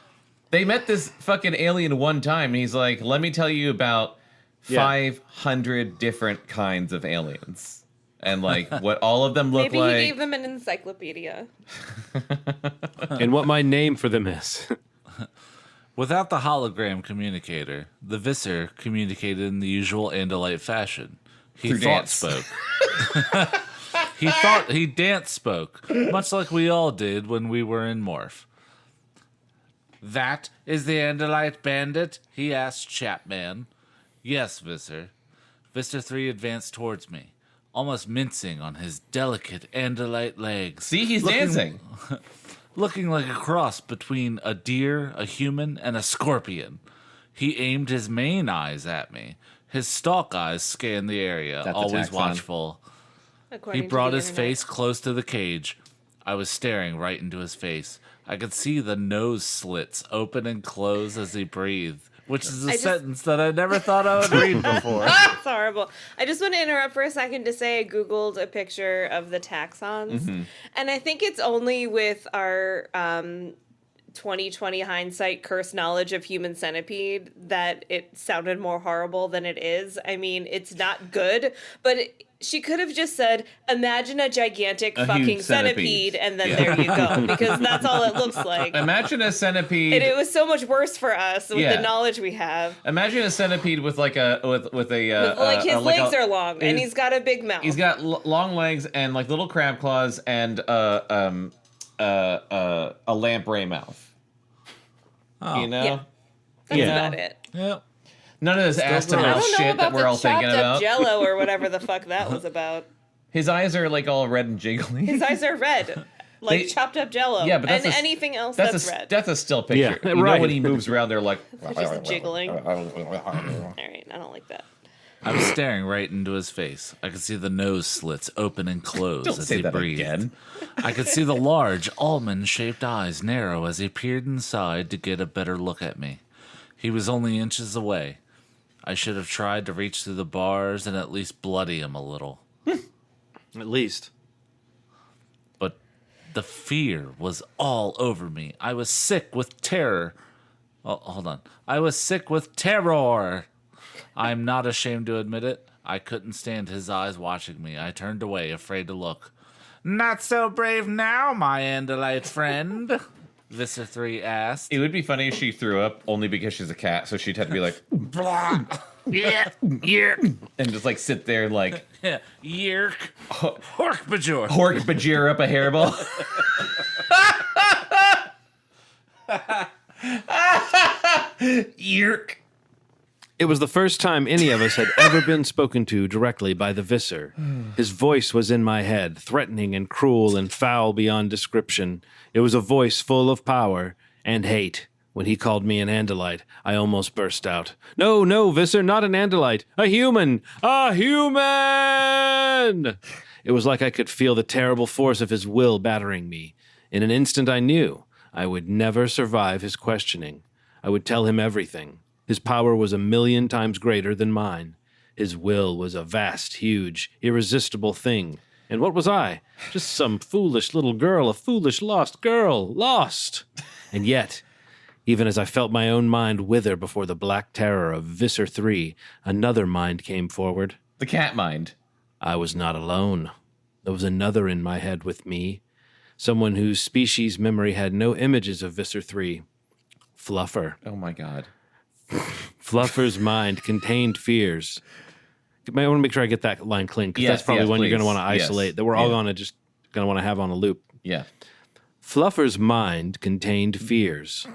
they met this fucking alien one time, and he's like, let me tell you about 500 different kinds of aliens. And, like, what all of them look
Maybe
like.
he gave them an encyclopedia.
And what my name for them is.
Without the hologram communicator, the Visser communicated in the usual Andalite fashion. He
Through
thought
dance.
spoke. He dance spoke, much like we all did when we were in Morph. That is the Andalite bandit? He asked Chapman. Yes, Visser. Visser 3 advanced towards me, almost mincing on his delicate Andalite legs.
See, he's dancing.
Looking like a cross between a deer, a human, and a scorpion. He aimed his main eyes at me. His stalk eyes scanned the area,
That's a
always
taxon.
watchful.
According
He
to
brought
the
his
internet.
face close to the cage. I was staring right into his face. I could see the nose slits open and close as he breathed, which is a sentence that I never thought I would read before.
It's horrible. I just want to interrupt for a second to say I Googled a picture of the taxons. And I think it's only with our 2020 hindsight curse knowledge of human centipede that it sounded more horrible than it is. I mean, it's not good, but she could have just said, imagine a gigantic
A
fucking
huge centipede.
and then there you go, because that's all it looks like.
Imagine a centipede.
And it was so much worse for us with
Yeah.
the knowledge we have.
Imagine a centipede with like a with a
Like his legs
a-
are long, and
his-
he's got a big mouth.
He's got long legs and like little crab claws and a lamprey mouth.
Oh.
You know,
Yeah. That's
Yeah.
about it.
Yep.
none of this ass to
I
mouth
don't know
shit
about
that we're
the
all thinking
chopped
about.
up Jello or whatever the fuck that was about.
His eyes are like all red and jiggly.
His eyes are red, like
They-
chopped up Jello.
Yeah, but that's
and
a-
anything else that's red.
That's a still picture.
Yeah,
You know
right.
when he moves around, they're like
Just jiggling. All right, I don't like that.
I was staring right into his face. I could see the nose slits open and close
Don't
as
say
he
that
breathed.
again.
I could see the large, almond-shaped eyes narrow as he peered inside to get a better look at me. He was only inches away. I should have tried to reach through the bars and at least bloody him a little.
At least.
But the fear was all over me. I was sick with terror. Oh, hold on. I was sick with terror. I'm not ashamed to admit it. I couldn't stand his eyes watching me. I turned away, afraid to look. Not so brave now, my Andalite friend, Visser Three asked.
It would be funny if she threw up only because she's a cat, so she'd have to be like,
Yeah, yeah,
and just like sit there like
yeah. Yerk. Hork bajor.
hork bajir up a hairball. Yerk.
It was the first time any of us had ever been spoken to directly by the Visser. His voice was in my head, threatening and cruel and foul beyond description. It was a voice full of power and hate. When he called me an Andalite, I almost burst out. No, no, Visser, not an Andalite. A human! A human! It was like I could feel the terrible force of his will battering me. In an instant I knew I would never survive his questioning. I would tell him everything. His power was 1,000,000 times greater than mine. His will was a vast, huge, irresistible thing. And what was I? Just some foolish little girl, a foolish lost girl, lost. And yet, even as I felt my own mind wither before the black terror of Visser Three, another mind came forward.
The cat mind.
I was not alone. There was another in my head with me, someone whose species memory had no images of Visser Three. Fluffer.
Oh my god.
Fluffer's mind contained fears. I want to make sure I get that line clean, because
Yes,
that's probably
yes,
one you're going to
please.
want to isolate,
Yes.
that we're all
Yeah.
going to want to have on a loop.
Yeah.
Fluffer's mind contained fears,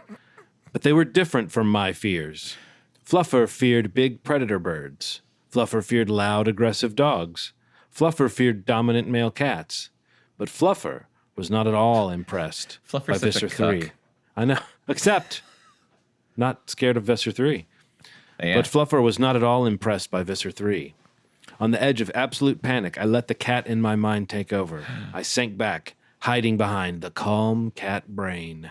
but they were different from my fears. Fluffer feared big predator birds. Fluffer feared loud, aggressive dogs. Fluffer feared dominant male cats. But Fluffer was not at all impressed
Fluffer's
by
such a
Visser
cuck.
Three. I know, except not scared of Visser Three.
Yeah.
But Fluffer was not at all impressed by Visser Three. On the edge of absolute panic, I let the cat in my mind take over. I sank back, hiding behind the calm cat brain.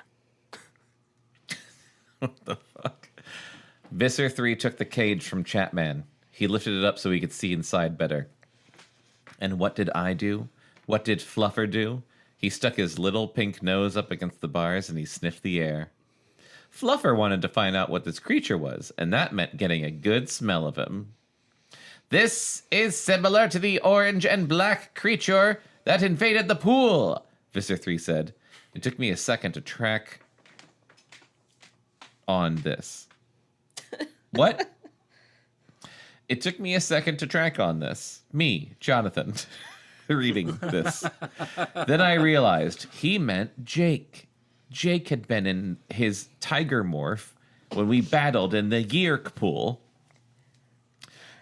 Visser Three took the cage from Chapman. He lifted it up so he could see inside better. And what did I do? What did Fluffer do? He stuck his little pink nose up against the bars and he sniffed the air. Fluffer wanted to find out what this creature was, and that meant getting a good smell of him. This is similar to the orange and black creature that invaded the pool, Visser Three said. It took me a second to track on this. What? It took me a second to track on this. Me, Jonathan, reading this. Then I realized he meant Jake. Jake had been in his tiger morph when we battled in the Yeerk pool.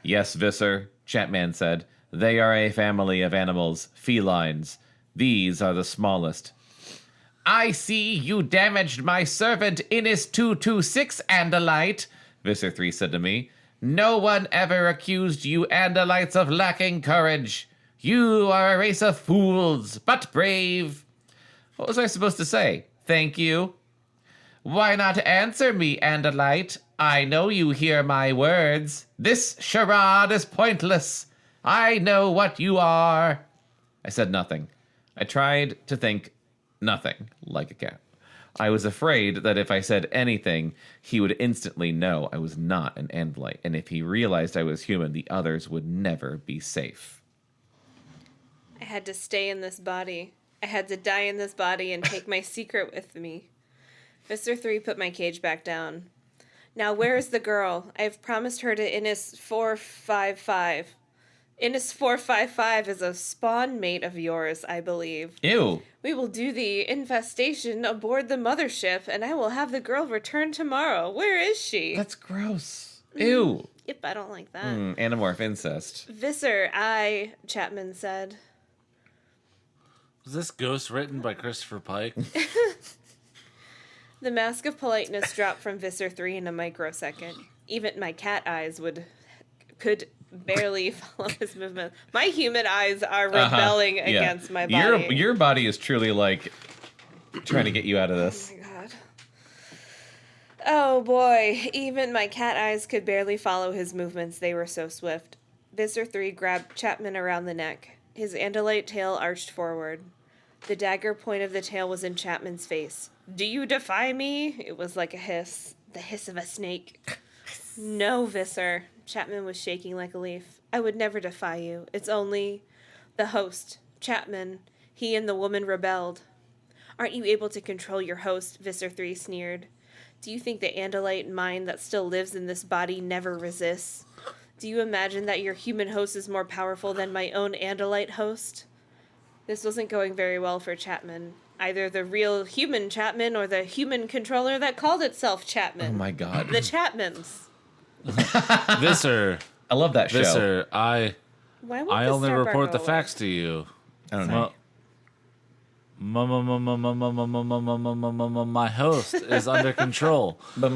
Yes, Visser, Chapman said. They are a family of animals, felines. These are the smallest. I see you damaged my servant Innis 226, Andalite, Visser Three said to me. No one ever accused you Andalites of lacking courage. You are a race of fools, but brave. What was I supposed to say? Thank you. Why not answer me, Andalite? I know you hear my words. This charade is pointless. I know what you are. I said nothing. I tried to think nothing, like a cat. I was afraid that if I said anything, he would instantly know I was not an Andalite, and if he realized I was human, the others would never be safe.
I had to stay in this body. I had to die in this body and take my secret with me. Visser 3 put my cage back down. Now, where is the girl? I have promised her to Innis 455. Innis 455 is a spawn mate of yours, I believe.
Ew.
We will do the infestation aboard the mothership, and I will have the girl return tomorrow. Where is she?
That's gross. Ew.
Yep, I don't like that.
Animorph incest.
Visser, Chapman said.
Was this ghost written by Christopher Pike?
The mask of politeness dropped from Visser 3 in a microsecond. Even my cat eyes could barely follow his movement. My human eyes are rebelling against my body.
Your body is truly like trying to get you out of this.
Oh my god. Oh boy, even my cat eyes could barely follow his movements. They were so swift. Visser 3 grabbed Chapman around the neck. His Andalite tail arched forward. The dagger point of the tail was in Chapman's face. Do you defy me? It was like a hiss. The hiss of a snake. No, Visser. Chapman was shaking like a leaf. I would never defy you. It's only the host, Chapman. He and the woman rebelled. Aren't you able to control your host? Visser 3 sneered. Do you think the Andalite mind that still lives in this body never resists? Do you imagine that your human host is more powerful than my own Andalite host? This wasn't going very well for Chapman. Either the real human Chapman or the human controller that called itself Chapman.
Oh my god.
The Chapmans.
Visser.
I love that show.
Visser,
Why won't
I
the
only
star bar
report
go
the
away?
facts to you.
I don't know.
My host is under control.
My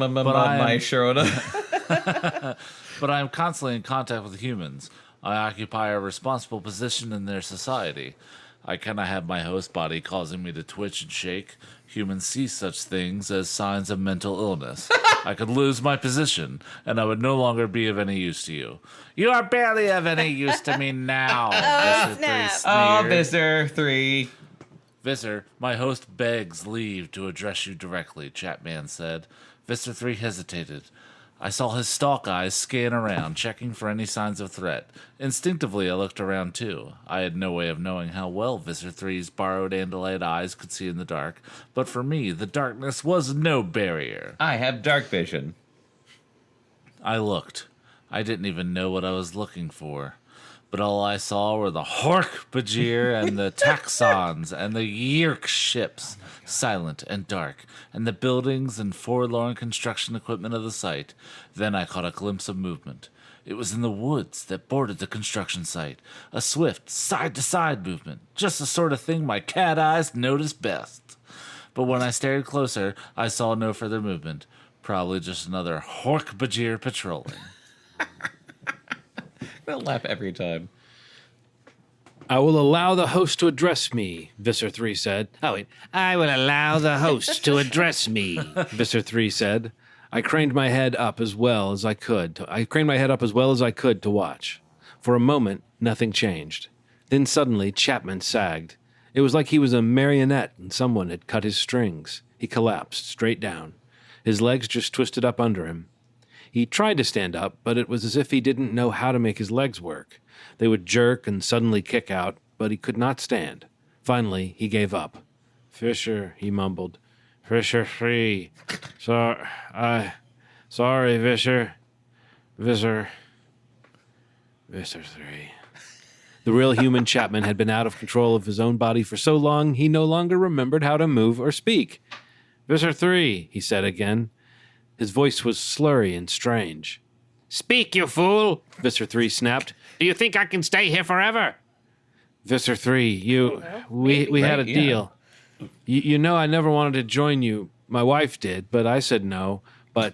Sharona.
But I am constantly in contact with humans. I occupy a responsible position in their society. I cannot have my host body causing me to twitch and shake. Humans see such things as signs of mental illness. I could lose my position, and I would no longer be of any use to you. You are barely of any use to me now. Visser 3
snap.
Oh,
sneered.
Visser 3.
Visser, my host begs leave to address you directly, Chapman said. Visser 3 hesitated. I saw his stalk eyes scan around, checking for any signs of threat. Instinctively, I looked around too. I had no way of knowing how well Visser 3's borrowed Andalite eyes could see in the dark, but for me, the darkness was no barrier.
I have dark vision.
I looked. I didn't even know what I was looking for. But all I saw were the Hork-Bajir and the Taxons and the Yeerk ships, silent and dark, and the buildings and forlorn construction equipment of the site. Then I caught a glimpse of movement. It was in the woods that bordered the construction site, a swift, side-to-side movement, just the sort of thing my cat eyes notice best. But when I stared closer, I saw no further movement, probably just another Hork-Bajir patrolling.
I'll laugh every time.
I will allow the host to address me, Visser 3 said. Oh, wait. I will allow the host to address me, Visser 3 said. I craned my head up as well as I could. To watch. For a moment, nothing changed. Then suddenly, Chapman sagged. It was like he was a marionette and someone had cut his strings. He collapsed straight down. His legs just twisted up under him. He tried to stand up, but it was as if he didn't know how to make his legs work. They would jerk and suddenly kick out, but he could not stand. Finally, he gave up. Fisher, he mumbled. Visser 3. Sorry, Visser. Visser 3. The real human Chapman had been out of control of his own body for so long he no longer remembered how to move or speak. Visser 3, he said again. His voice was slurry and strange. Speak, you fool, Visser 3 snapped. Do you think I can stay here forever? Visser 3, we had a deal. You know I never wanted to join you. My wife did, but I said no. But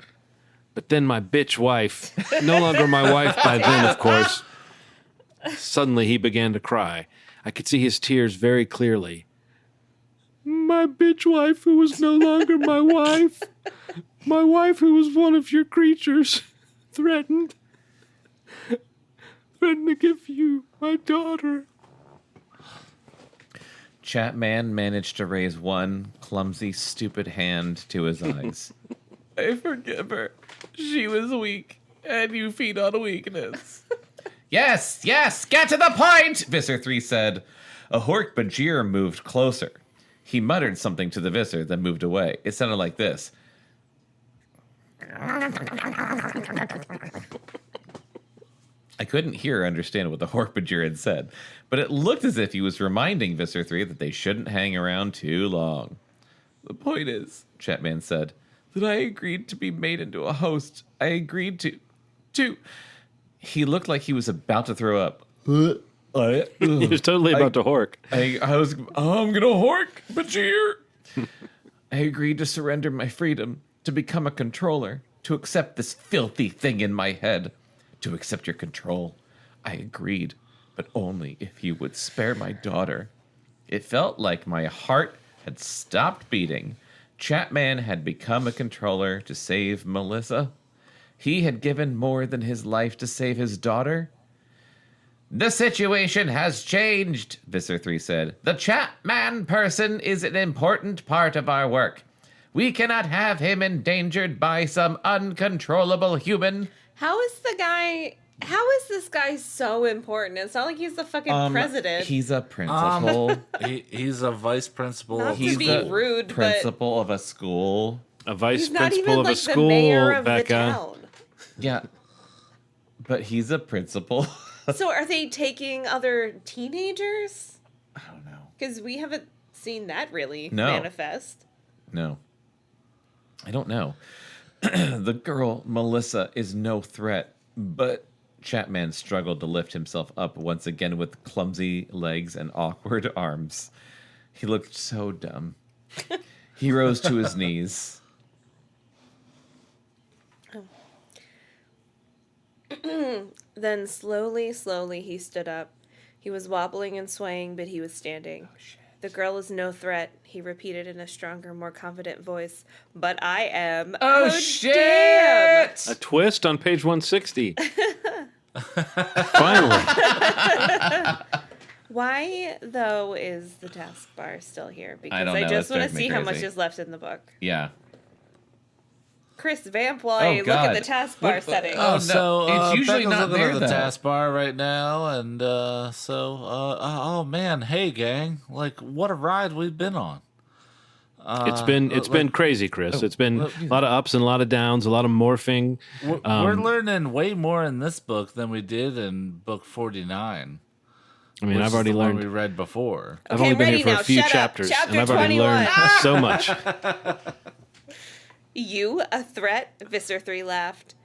then my bitch wife, no longer my wife by then, of course. Suddenly he began to cry. I could see his tears very clearly. My bitch wife who was no longer my wife. My wife who was one of your creatures threatened to give you my daughter.
Chapman managed to raise one clumsy, stupid hand to his eyes. I forgive her. She was weak, and you feed on weakness. Yes, get to the point, Visser Three said. A Hork Bajir moved closer. He muttered something to the Visser, then moved away. It sounded like this. I couldn't hear or understand what the Hork Bajir had said, but it looked as if he was reminding Visser Three that they shouldn't hang around too long. The point is, Chapman said, that I agreed to be made into a host. I agreed to... He looked like he was about to throw up.
He was totally about to hork.
I'm gonna hork, Bajir. I agreed to surrender my freedom, to become a controller, to accept this filthy thing in my head, to accept your control. I agreed, but only if you would spare my daughter. It felt like my heart had stopped beating. Chapman had become a controller to save Melissa. He had given more than his life to save his daughter. The situation has changed, Visser Three said. The Chapman person is an important part of our work. We cannot have him endangered by some uncontrollable human.
How is this guy so important? It's not like he's the fucking president.
He's a principal.
He's a vice principal.
Not
He's
to be
the
rude,
principal of a school.
A vice
he's not
principal
even
of a
like
school,
the mayor of the
Bekah.
town.
Yeah, but he's a principal.
So are they taking other teenagers?
I don't know.
Because we haven't seen that really
No.
manifest.
No. I don't know. The girl, Melissa, is no threat, but Chapman struggled to lift himself up once again with clumsy legs and awkward arms. He looked so dumb. He rose to his knees.
Then slowly he stood up. He was wobbling and swaying, but he was standing.
Oh, shit.
The girl is no threat, he repeated in a stronger, more confident voice. But I am.
Oh, shit!
Damn!
A twist on page 160. Finally.
Why, though, is the taskbar still here? Because
don't
I
know.
just
That
want to
drives me
see how much
crazy.
is left in the book.
Yeah.
Chris, vamp while I look at the taskbar settings.
Oh, no.
So
It's usually
Becca's
not
looking
there,
at the
though.
taskbar right now, and oh man, hey gang, like what a ride we've been on.
It's been crazy, Chris. It's been a lot of ups and a lot of downs, a lot of morphing.
We're learning way more in this book than we did in book 49.
I mean,
which
I've
is
already
the one
learned.
we read before.
I've
Okay,
only been
ready
here for
now.
a few
Shut up.
chapters,
Chapter
and I've already
21.
learned so much.
You, a threat? Visser Three laughed.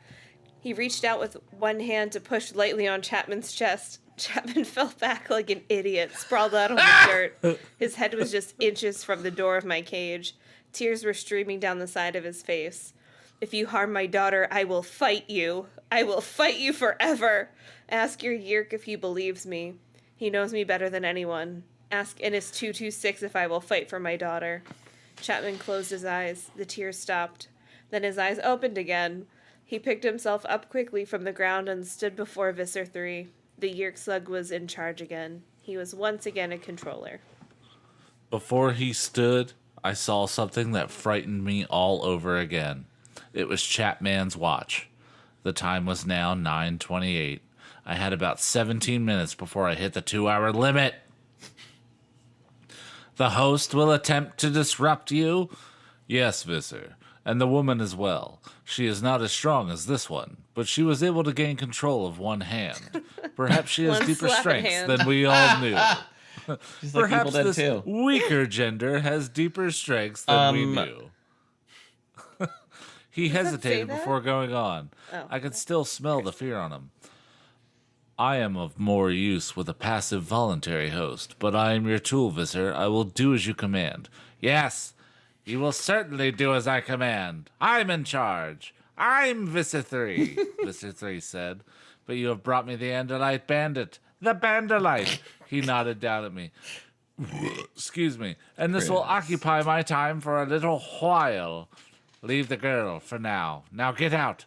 He reached out with one hand to push lightly on Chapman's chest. Chapman fell back like an idiot, sprawled out on the dirt. His head was just inches from the door of my cage. Tears were streaming down the side of his face. If you harm my daughter, I will fight you. I will fight you forever. Ask your Yeerk if he believes me. He knows me better than anyone. Ask Innis 226 if I will fight for my daughter. Chapman closed his eyes. The tears stopped. Then his eyes opened again. He picked himself up quickly from the ground and stood before Visser Three. The Yeerk slug was in charge again. He was once again a controller.
Before he stood, I saw something that frightened me all over again. It was Chapman's watch. The time was now 9:28. I had about 17 minutes before I hit the 2-hour limit. The host will attempt to disrupt you? Yes, Visser. And the woman as well. She is not as strong as this one, but she was able to gain control of one hand. Perhaps she has
One
deeper
slapping
strengths
hand.
than we all knew.
She's like Evil
Perhaps
Dead
this
2.
weaker gender has deeper strengths than we knew. He
that say
hesitated
that?
before going on.
Oh,
I could still smell the fear on him. I am of more use with a passive voluntary host, but I am your tool, Visser. I will do as you command. Yes, you will certainly do as I command. I'm in charge. I'm Visser Three, Visser Three said. But you have brought me the Andalite bandit. The Bandalite. He nodded down at me. Excuse me. And this will occupy my time for a little while. Leave the girl for now. Now get out.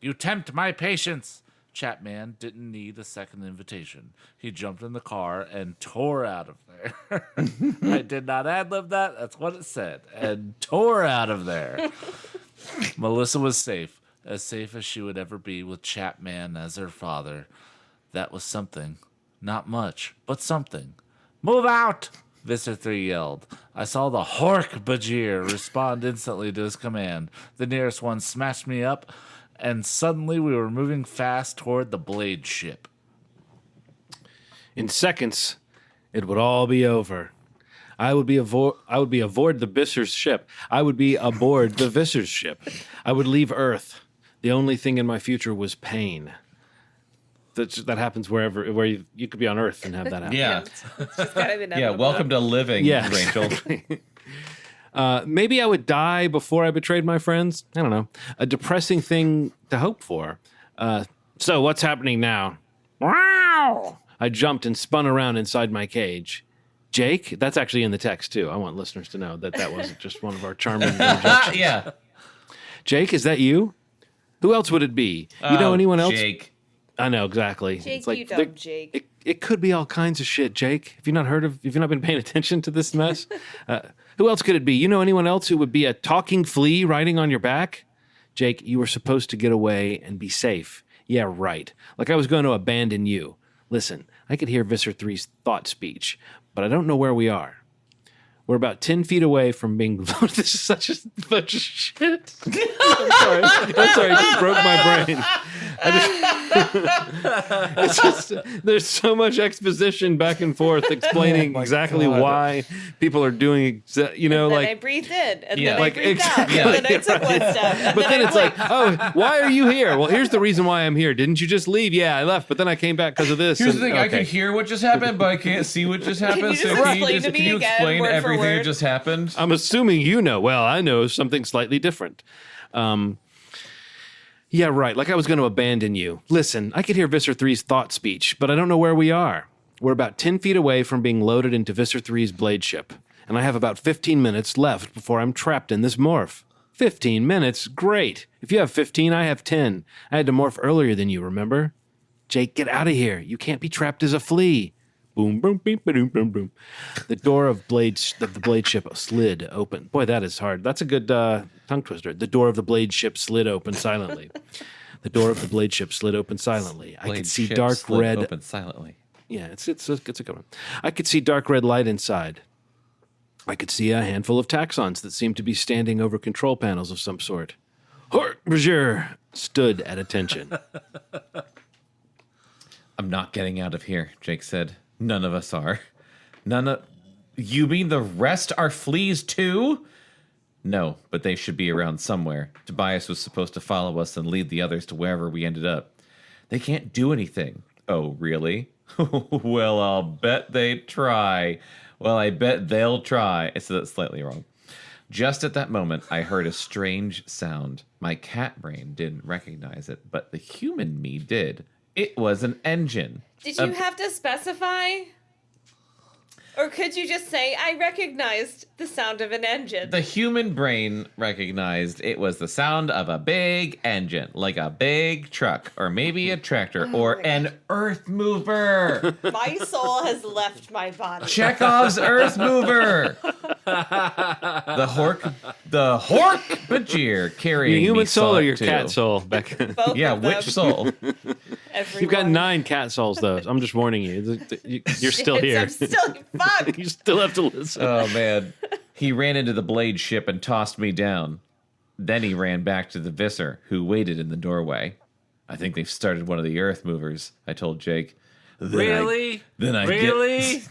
You tempt my patience. Chapman didn't need a second invitation. He jumped in the car and tore out of there. I did not ad-lib that. That's what it said. And tore out of there. Melissa was safe as she would ever be with Chapman as her father. That was something. Not much, but something. Move out! Visser Three yelled. I saw the Hork Bajir respond instantly to his command. The nearest one smashed me up, and suddenly we were moving fast toward the blade ship.
In seconds, it would all be over. I would be aboard the Visser's ship. I would be aboard the Visser's ship. I would leave Earth. The only thing in my future was pain. That happens where you could be on Earth and have that happen.
Yeah.
It's just kind of inevitable.
Yeah, welcome to living,
Yeah.
Rachel.
Maybe I would die before I betrayed my friends. I don't know. A depressing thing to hope for. So what's happening now? Wow! I jumped and spun around inside my cage. Jake, that's actually in the text too. I want listeners to know that wasn't just one of our charming interjections.
Yeah.
Jake, is that you? Who else would it be? You know anyone else?
Jake.
I know exactly.
Jake, you dumb Jake.
It could be all kinds of shit, Jake. Have you not been paying attention to this mess? Who else could it be? You know anyone else who would be a talking flea riding on your back? Jake, you were supposed to get away and be safe. Yeah, right. Like I was going to abandon you. Listen, I could hear Visser Three's thought speech, but I don't know where we are. We're about 10 feet away from being... This is such a bunch of shit. I'm sorry. It just broke my brain. It's just, there's so much exposition back and forth explaining exactly why people are doing,
I breathed in, and then I breathed out,
Yeah.
and then I took one step, and
But then
I
it's like,
blinked.
oh, why are you here? Well, here's the reason why I'm here. Didn't you just leave? Yeah, I left, but then I came back because of this.
Here's the thing, I
okay.
can hear what just happened, but I can't see what just happened.
you just explain to me
can you
again,
explain
word for
everything that
word?
just happened?
I'm assuming you know. Well, I know something slightly different. Yeah, right. Like I was going to abandon you. Listen, I could hear Visser Three's thought speech, but I don't know where we are. We're about 10 feet away from being loaded into Visser Three's blade ship, and I have about 15 minutes left before I'm trapped in this morph. 15 minutes? Great. If you have 15, I have 10. I had to morph earlier than you, remember? Jake, get out of here. You can't be trapped as a flea. Boom, boom, beep, boom, boom, boom. The door of the blade ship slid open. Boy, that is hard. That's a good tongue twister. The door of the blade ship slid open silently. The door of the blade ship slid open silently. I could see dark red.
Open silently.
Yeah, it's a good one. I could see dark red light inside. I could see a handful of taxons that seemed to be standing over control panels of some sort. Hork Bajir stood at attention.
I'm not getting out of here, Jake said. None of us are. You mean the rest are fleas too? No, but they should be around somewhere. Tobias was supposed to follow us and lead the others to wherever we ended up. They can't do anything. Oh, really? Well, I'll bet they try. Well, I bet they'll try. I said that slightly wrong. Just at that moment, I heard a strange sound. My cat brain didn't recognize it, but the human me did. It was an engine.
Did you have to specify? Or could you just say, I recognized the sound of an engine?
The human brain recognized it was the sound of a big engine, like a big truck, or maybe a tractor, or an earth mover.
My soul has left my body.
Chekhov's earth mover. The Hork Bajir carrying
Your human
me
soul
saw
or
it
your
too.
cat soul, Becca?
Both
Yeah,
of them.
which soul?
You've got 9 cat souls, though. I'm just warning you. You're still here.
I'm still fuck.
You still have to listen.
Oh, man. He ran into the blade ship and tossed me down. Then he ran back to the Visser, who waited in the doorway. I think they've started one of the earth movers, I told Jake.
Really?
Then I
Really?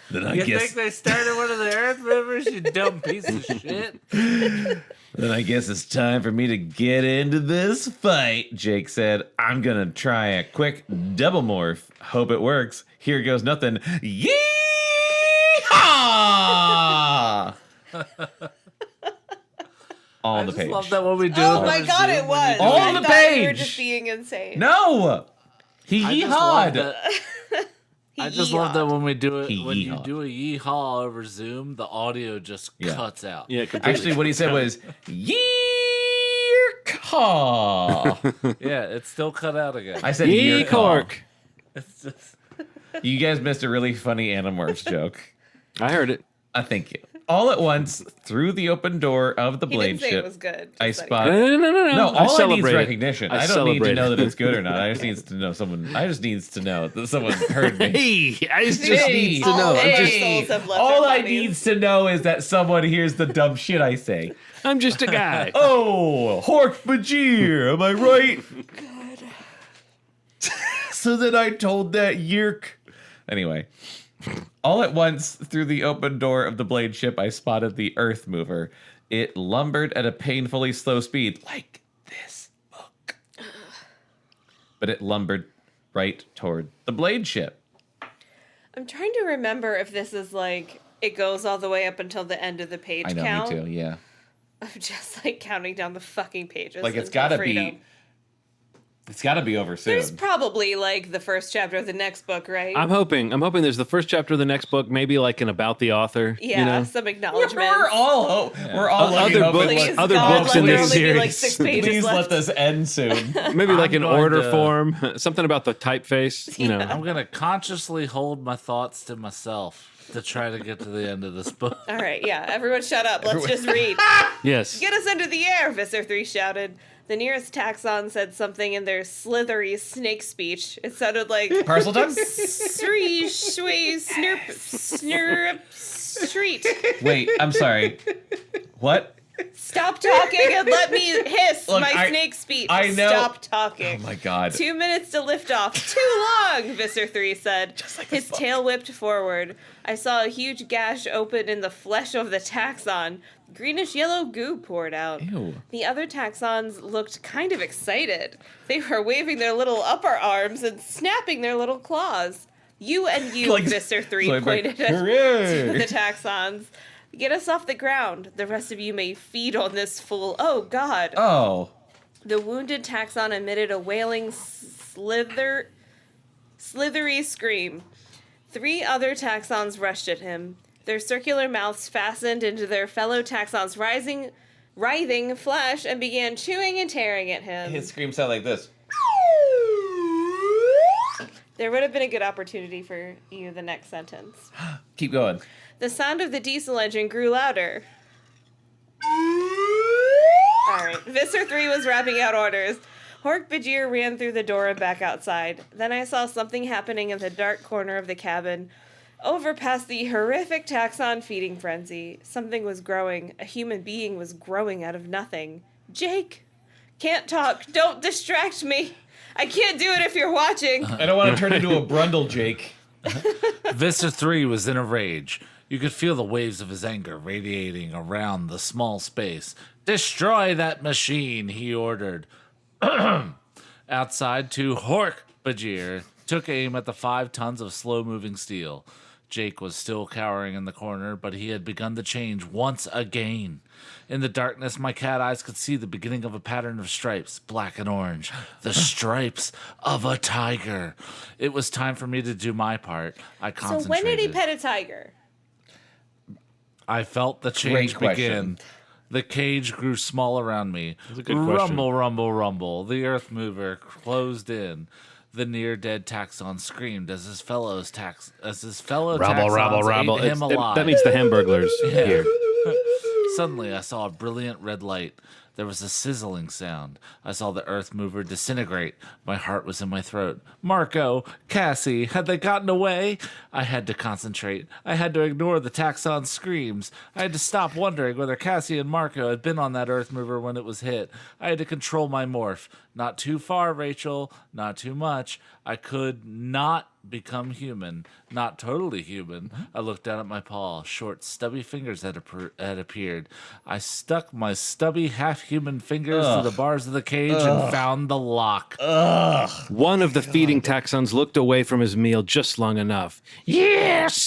Then I
You
guess
think they started one of the Earth Movers, you dumb piece of shit?
Then I guess it's time for me to get into this fight, Jake said. I'm going to try a quick double morph. Hope it works. Here goes nothing. Yee-haw! On
I
the
just
page.
love that when we do
Oh
it
my
on
god,
Zoom,
it
when you
was.
do
On
it.
I
the
thought you were
page.
just being insane.
No! He
I just love
yeehawed.
that- I just love that when we do it,
He
when you
yeehawed.
do a yeehaw over Zoom, the audio just
Yeah.
cuts out.
Yeah, completely.
Actually, what he said was, yeehaw! Haw.
Yeah, it's still cut out again.
I said
Yee
year caw.
cork.
It's just
You guys missed a really funny Animorphs joke.
I heard it.
Thank you. All at once, through the open door of the
He
blade
didn't say
ship,
it was good.
I
just like-
spot.
No.
No, all I need is
celebrate it.
recognition. I don't need to know that it's good or not. I just needs to know someone. I just needs to know that someone heard me.
Hey, I just
Hey,
needs to
all
know.
of our
Hey,
souls have left
all
our
I
bodies.
needs to know is that someone hears the dumb shit I say.
I'm just a guy.
Oh, Hork Bajir, am I right? So then I told that yerk. Anyway, all at once, through the open door of the blade ship, I spotted the Earth Mover. It lumbered at a painfully slow speed, like this book. But it lumbered right toward the blade ship.
I'm trying to remember if this is like it goes all the way up until the end of the page
I know,
count.
me too, yeah.
Of just like counting down the fucking pages.
Like, it's
until
gotta
freedom.
be... It's gotta be over soon.
There's probably like the first chapter of the next book, right?
I'm hoping there's the first chapter of the next book, maybe like an about the author.
yeah,
You know?
some acknowledgement.
We're all we're all
Other
looking
books-
hoping,
Please,
other
God,
books
let
in
there
this
only be like
series.
6 pages
please let
left.
this end soon.
Maybe like
I'm
an
going
order
to-
form, something about the typeface. You know,
I'm gonna consciously hold my thoughts to myself to try to get to the end of this book.
All right, yeah, everyone shut up. Let's just read.
yes.
Get us into the air, Visser Three shouted. The nearest taxon said something in their slithery snake speech. It sounded like
Parcel tongue?
Sree, shwee, snurp, snurp, street.
Wait, I'm sorry. What?
Stop talking and let me hiss
Look,
my snake speech.
I know-
Stop talking.
Oh my god.
2 minutes to lift off. Too long, Visser Three said. His tail whipped forward. I saw a huge gash open in the flesh of the taxon. Greenish yellow goo poured out.
Ew.
The other taxons looked kind of excited. They were waving their little upper arms and snapping their little claws. You and you,
Like-
Visser Three
like,
pointed at
hooray.
the taxons. Get us off the ground. The rest of you may feed on this fool. Oh, God.
Oh.
The wounded taxon emitted a wailing slithery scream. 3 other taxons rushed at him. Their circular mouths fastened into their fellow taxons' writhing flesh and began chewing and tearing at him.
His screams sound like this.
There would have been a good opportunity for you the next sentence.
Keep going.
The sound of the diesel engine grew louder. Alright, Visser 3 was wrapping out orders. Hork Bajir ran through the door and back outside. Then I saw something happening in the dark corner of the cabin. Over past the horrific taxon feeding frenzy. Something was growing. A human being was growing out of nothing. Jake! Can't talk. Don't distract me. I can't do it if you're watching.
I don't want to turn into a Brundle, Jake.
Visser 3 was in a rage. You could feel the waves of his anger radiating around the small space. Destroy that machine, he ordered. Outside, Hork Bajir took aim at the 5 tons of slow-moving steel. Jake was still cowering in the corner, but he had begun to change once again. In the darkness, my cat eyes could see the beginning of a pattern of stripes, black and orange. The stripes of a tiger. It was time for me to do my part. I
So
concentrated.
when did he pet a tiger?
I felt the change
Great question.
begin. The cage grew small around me.
a good question.
Rumble, rumble, rumble. The earth mover closed in. The near dead taxon screamed as his fellow taxons ate him alive.
That means the Hamburglers here.
Suddenly, I saw a brilliant red light. There was a sizzling sound. I saw the earth mover disintegrate. My heart was in my throat. Marco, Cassie, had they gotten away? I had to concentrate. I had to ignore the taxon's screams. I had to stop wondering whether Cassie and Marco had been on that earth mover when it was hit. I had to control my morph. Not too far, Rachel. Not too much. I could not become human. Not totally human. I looked down at my paw. Short, stubby fingers had appeared. I stuck my stubby, half-human fingers to the bars of the cage and found the lock.
One of the feeding taxons looked away from his meal just long enough. Yes,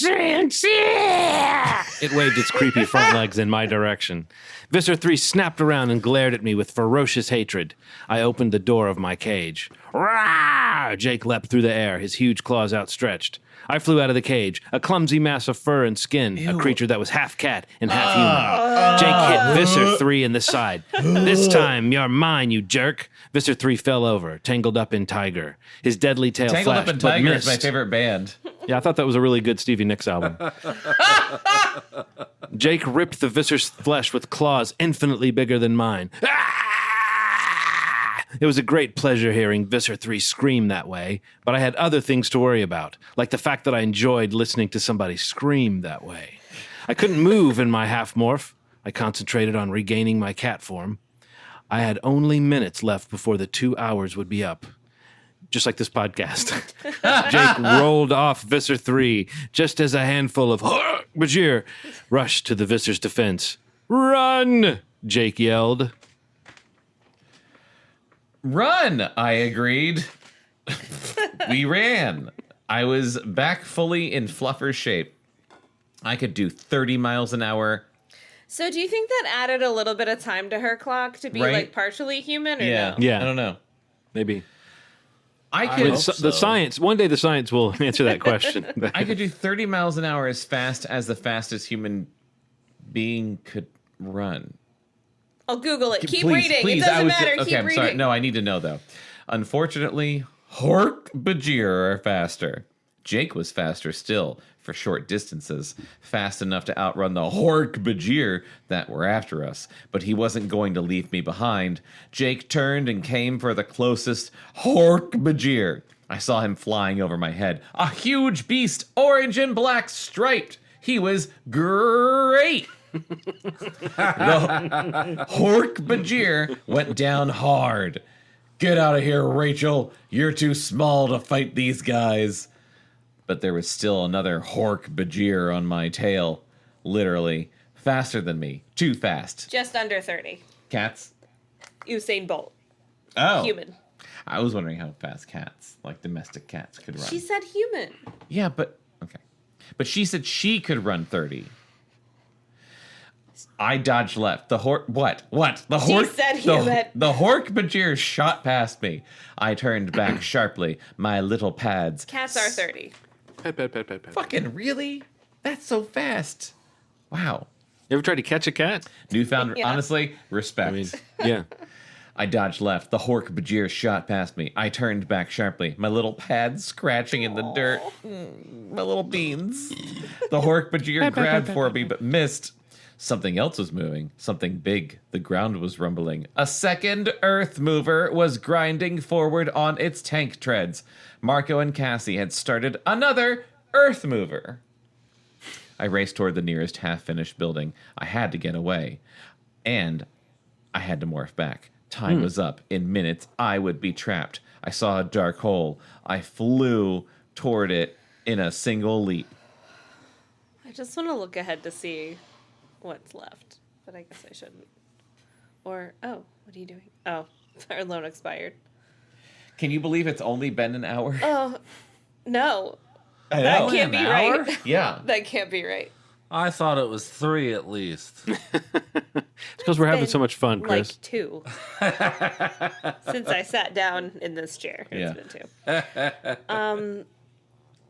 yeah! It waved its creepy front legs in my direction. Visser 3 snapped around and glared at me with ferocious hatred. I opened the door of my cage. Rah! Jake leapt through the air, his huge claws outstretched. I flew out of the cage, a clumsy mass of fur and skin, a creature that was half cat and half human. Jake hit Visser Three in the side. This time, you're mine, you jerk. Visser Three fell over, tangled up in Tiger. His deadly tail
Tangled
flashed,
Up in
but
Tiger
missed.
is my favorite band.
Yeah, I thought that was a really good Stevie Nicks album. Jake ripped the Visser's flesh with claws infinitely bigger than mine. It was a great pleasure hearing Visser 3 scream that way, but I had other things to worry about, like the fact that I enjoyed listening to somebody scream that way. I couldn't move in my half-morph. I concentrated on regaining my cat form. I had only minutes left before the 2 hours would be up. Just like this podcast. Jake rolled off Visser 3 just as a handful of Bajir rushed to the Visser's defense. Run! Jake yelled.
Run, I agreed. We ran. I was back fully in Fluffer's shape. I could do 30 miles an hour.
So do you think that added a little bit of time to her clock to be
Right.
like partially human or
Yeah.
no?
Yeah.
I don't know.
Maybe.
I
I
could
hope so.
The science, one day the science will answer that question.
I could do 30 miles an hour as fast as the fastest human being could run.
I'll Google it. Keep
Please,
reading.
please.
It doesn't
I was
matter.
okay,
Keep
I'm
reading.
sorry. No, I need to know, though. Unfortunately, Hork Bajir are faster. Jake was faster still for short distances, fast enough to outrun the Hork Bajir that were after us. But he wasn't going to leave me behind. Jake turned and came for the closest Hork Bajir. I saw him flying over my head. A huge beast, orange and black striped. He was great. The Hork Bajir went down hard. Get out of here, Rachel. You're too small to fight these guys. But there was still another Hork Bajir on my tail. Literally. Faster than me. Too fast.
Just under 30.
Cats?
Usain Bolt.
Oh.
Human.
I was wondering how fast cats, like domestic cats, could run.
She said human.
Yeah, but... Okay. But she said she could run 30. I dodged left. The Hork... What? The Hork...
said
the,
human.
the Hork Bajir shot past me. I turned back sharply. My little pads...
Cats are 30.
Pet.
Fucking really? That's so fast. Wow.
You ever tried to catch a cat?
Newfound...
Yeah.
Honestly, respect.
I mean, yeah.
I dodged left. The Hork Bajir shot past me. I turned back sharply. My little pads scratching in the dirt. My little beans. The Hork Bajir grabbed for me, but missed. Something else was moving. Something big. The ground was rumbling. A second earth mover was grinding forward on its tank treads. Marco and Cassie had started another earth mover. I raced toward the nearest half-finished building. I had to get away. And I had to morph back. Time was up. In minutes, I would be trapped. I saw a dark hole. I flew toward it in a single leap.
I just want to look ahead to see what's left, but I guess I shouldn't. Or, oh, what are you doing? Oh, our loan expired.
Can you believe it's only been an hour?
Oh, no.
I
That
know.
can't be
an
right.
hour?
Yeah.
That can't be right.
I thought it was 3 at least.
It's because we're having so much fun, Chris.
Like 2. Since I sat down in this chair.
Yeah.
It's been 2.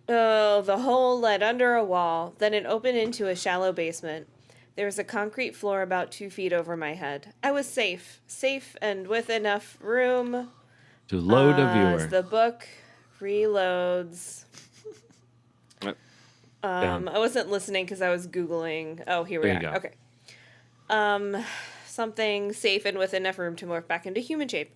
Oh, the hole led under a wall, then it opened into a shallow basement. There was a concrete floor about 2 feet over my head. I was safe. Safe and with enough room.
To load a
As
viewer.
the book reloads.
Down.
I wasn't listening because I was Googling. Oh, here we
There
are.
you go.
Okay. Something safe and with enough room to morph back into human shape.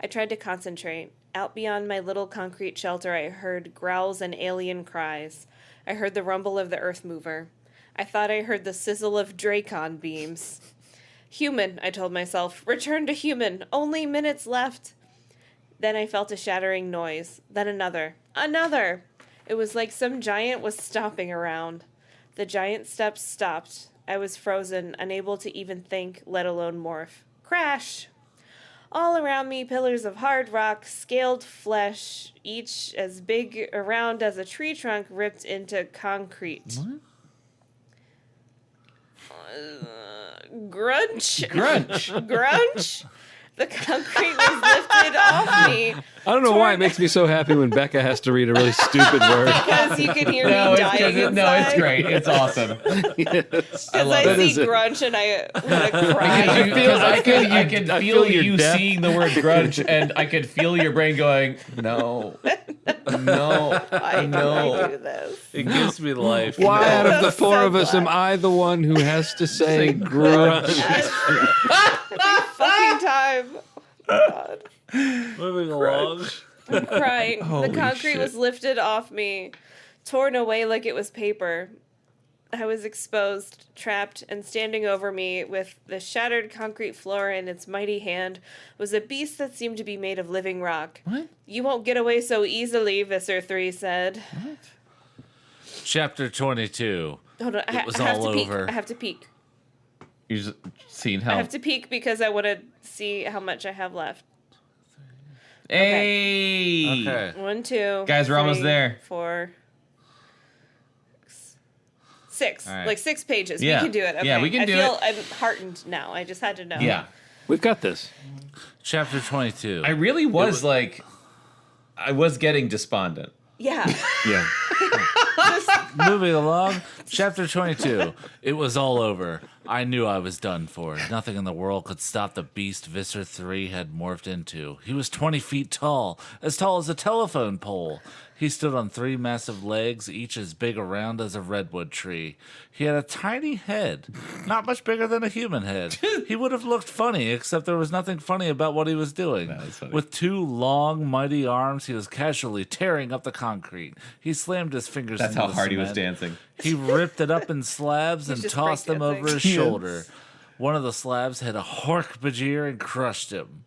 I tried to concentrate. Out beyond my little concrete shelter, I heard growls and alien cries. I heard the rumble of the earth mover. I thought I heard the sizzle of Dracon beams. Human, I told myself. Return to human. Only minutes left. Then I felt a shattering noise. Then another. Another! It was like some giant was stomping around. The giant steps stopped. I was frozen, unable to even think, let alone morph. Crash! All around me, pillars of hard rock, scaled flesh, each as big around as a tree trunk ripped into concrete.
What?
Grunch.
Grunch.
Grunch. The concrete was lifted off me.
I don't know why it makes me so happy when Bekah has to read a really stupid word.
Because you can hear me dying inside.
No, it's great. It's awesome.
Because I see grunch and I want to cry.
I can feel you seeing the word grunge, and I could feel your brain going, no.
Why do this?
It gives me life.
Why out of the four
so
of us am
glad.
I the one who has to say grunge?
Fucking time. Oh, God.
Moving along.
I'm crying.
Holy
The concrete
shit.
was lifted off me, torn away like it was paper. I was exposed, trapped, and standing over me with the shattered concrete floor in its mighty hand was a beast that seemed to be made of living rock.
What?
You won't get away so easily, Visser Three said.
Chapter 22.
Hold on,
It was
I have
all
to peek.
over.
I have to peek.
You're just seeing
I
how.
have to peek because I want to see how much I have left.
Hey!
Okay.
1, 2.
Guys, we're almost
3,
there.
4, 6.
All right.
Like 6 pages.
Yeah.
We can do it. Okay.
Yeah, we can do it.
I'm heartened now. I just had to know.
Yeah.
We've got this.
Chapter 22.
I really was like, I was getting despondent.
Yeah.
Yeah.
Moving along, chapter 22. It was all over. I knew I was done for. Nothing in the world could stop the beast Visser Three had morphed into. He was 20 feet tall as a telephone pole. He stood on 3 massive legs, each as big around as a redwood tree. He had a tiny head, not much bigger than a human head. He would have looked funny, except there was nothing funny about what he was doing.
That's funny.
With 2 long, mighty arms, he was casually tearing up the concrete. He slammed his fingers
That's
into
how
the
hard he was
cement.
dancing.
He ripped it up in slabs
He's
and
just
tossed them
breakdancing.
over his
Yes.
shoulder. One of the slabs hit a Hork-Bajir and crushed him.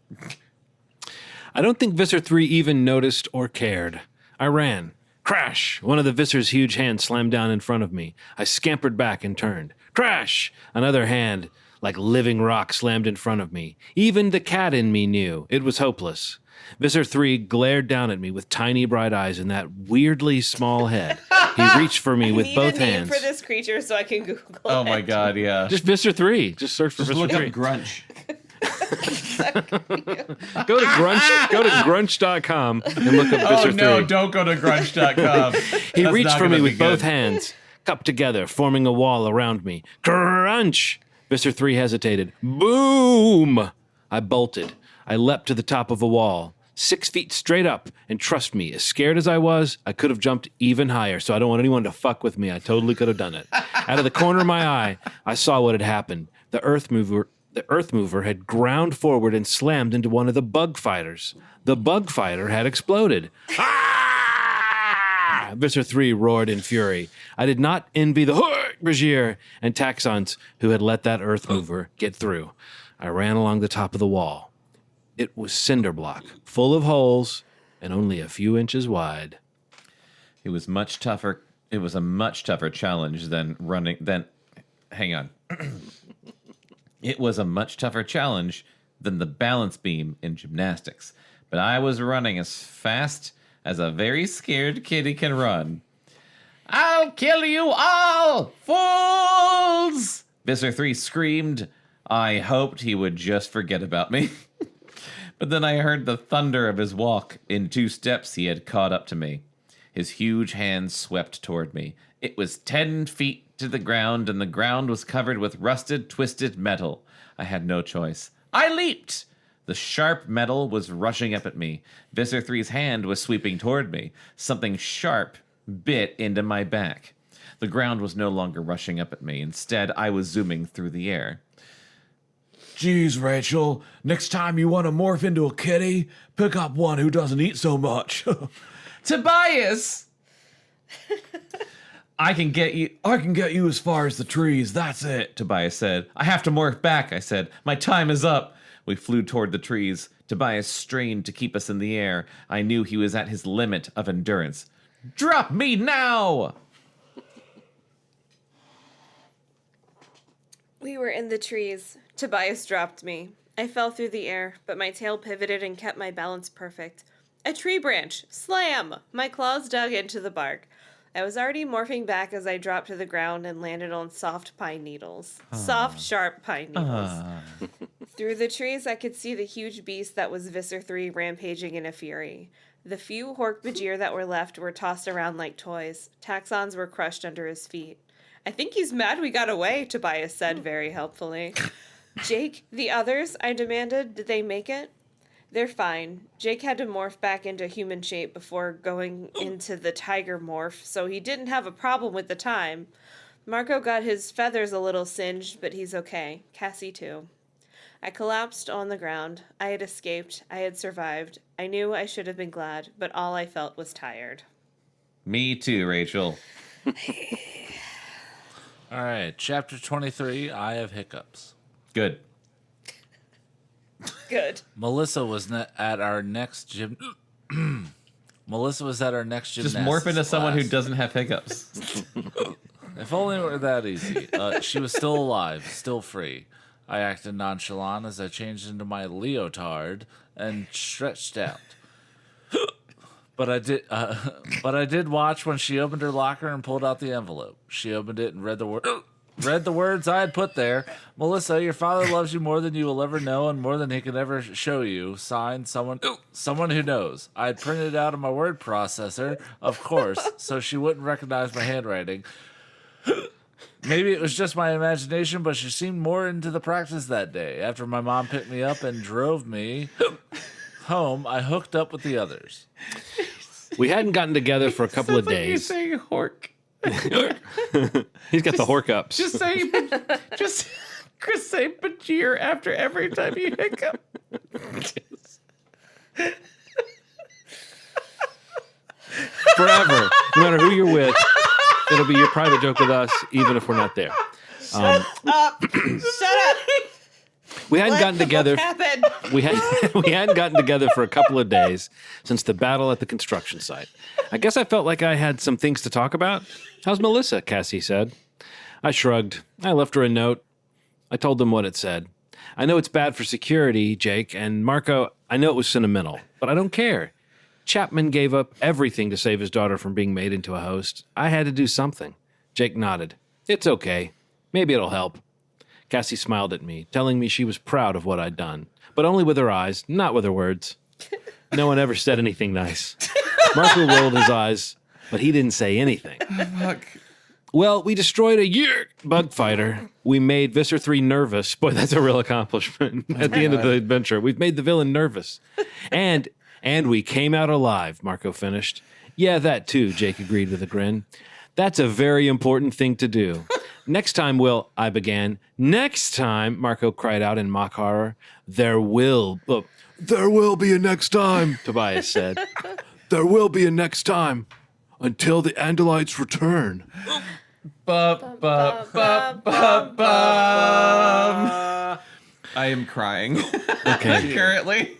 I don't think Visser 3 even noticed or cared. I ran. Crash! One of the Visser's huge hands slammed down in front of me. I scampered back and turned. Crash! Another hand, like living rock, slammed in front of me. Even the cat in me knew it was hopeless. Visser 3 glared down at me with tiny bright eyes and that weirdly small head. He reached for me with
Need
both
a name
hands.
for this creature so I can Google
Oh
it.
my god, yeah.
Just Visser 3. Just search for
Just
Visser
look
3.
up grunge.
Go to grunch.com and look up
Oh
Visser 3.
no, don't go to grunge.com.
He
That's
reached
not
for me
gonna
with
be
both
good.
hands, cupped together, forming a wall around me. Crunch! Visser 3 hesitated. Boom! I bolted. I leapt to the top of a wall, 6 feet straight up, and trust me, as scared as I was, I could have jumped even higher, so I don't want anyone to fuck with me. I totally could have done it. Out of the corner of my eye, I saw what had happened. The earth mover had ground forward and slammed into one of the bug fighters. The bug fighter had exploded. Ah! Visser 3 roared in fury. I did not envy the Hork-Bajir and Taxons who had let that earth mover get through. I ran along the top of the wall. It was cinder block, full of holes and only a few inches wide.
It was much tougher. It was a much tougher challenge than running. Hang on. It was a much tougher challenge than the balance beam in gymnastics. But I was running as fast as a very scared kitty can run. I'll kill you all, fools! Visser 3 screamed. I hoped he would just forget about me. But then I heard the thunder of his walk. In 2 steps, he had caught up to me. His huge hands swept toward me. It was 10 feet to the ground, and the ground was covered with rusted, twisted metal. I had no choice. I leaped! The sharp metal was rushing up at me. Visser 3's hand was sweeping toward me. Something sharp bit into my back. The ground was no longer rushing up at me. Instead, I was zooming through the air.
Geez, Rachel, next time you want to morph into a kitty, pick up one who doesn't eat so much.
Tobias! I can get you
as far as the trees, that's it.
Tobias said. I have to morph back, I said. My time is up. We flew toward the trees. Tobias strained to keep us in the air. I knew he was at his limit of endurance. Drop me now!
We were in the trees. Tobias dropped me. I fell through the air, but my tail pivoted and kept my balance perfect. A tree branch. Slam! My claws dug into the bark. I was already morphing back as I dropped to the ground and landed on soft pine needles. Soft, sharp pine needles. Through the trees, I could see the huge beast that was Visser Three rampaging in a fury. The few Hork-Bajir that were left were tossed around like toys. Taxons were crushed under his feet. I think he's mad we got away, Tobias said very helpfully. Jake, the others, I demanded, did they make it? They're fine. Jake had to morph back into human shape before going into the tiger morph, so he didn't have a problem with the time. Marco got his feathers a little singed, but he's okay. Cassie too. I collapsed on the ground. I had escaped. I had survived. I knew I should have been glad, but all I felt was tired.
Me too, Rachel.
All right, chapter 23, I Have Hiccups.
Good.
Good.
Melissa was at our next gym. Melissa was at our next
Just
gymnastics
morph into someone who
class.
doesn't have hiccups.
If only it were that easy. She was still alive, still free. I acted nonchalant as I changed into my leotard and stretched out. But I did watch when she opened her locker and pulled out the envelope. She opened it and read the words I had put there. Melissa, your father loves you more than you will ever know and more than he could ever show you. Signed, someone who knows. I had printed it out on my word processor, of course, so she wouldn't recognize my handwriting. Maybe it was just my imagination, but she seemed more into the practice that day. After my mom picked me up and drove me home, I hooked up with the others.
We hadn't gotten together for a couple of days.
You're saying hork.
He's got the hork ups.
Just say Bajir after every time you hiccup.
Forever. No matter who you're with, it'll be your private joke with us, even if we're not there.
Shut up.
We hadn't gotten together.
Happen.
We hadn't gotten together for a couple of days since the battle at the construction site. I guess I felt like I had some things to talk about. How's Melissa? Cassie said. I shrugged. I left her a note. I told them what it said. I know it's bad for security, Jake, and Marco, I know it was sentimental, but I don't care. Chapman gave up everything to save his daughter from being made into a host. I had to do something. Jake nodded. It's okay. Maybe it'll help. Cassie smiled at me, telling me she was proud of what I'd done, but only with her eyes, not with her words. No one ever said anything nice. Marco rolled his eyes, but he didn't say anything.
Fuck.
Well, we destroyed a bug fighter. We made Visser 3 nervous. Boy, that's a real accomplishment at the end of the adventure. We've made the villain nervous. And we came out alive, Marco finished. Yeah, that too, Jake agreed with a grin. That's a very important thing to do. Next time, I began. Next time, Marco cried out in mock horror. There will be a next time, Tobias said. There will be a next time until the Andalites return.
I am crying.
Okay.
Currently.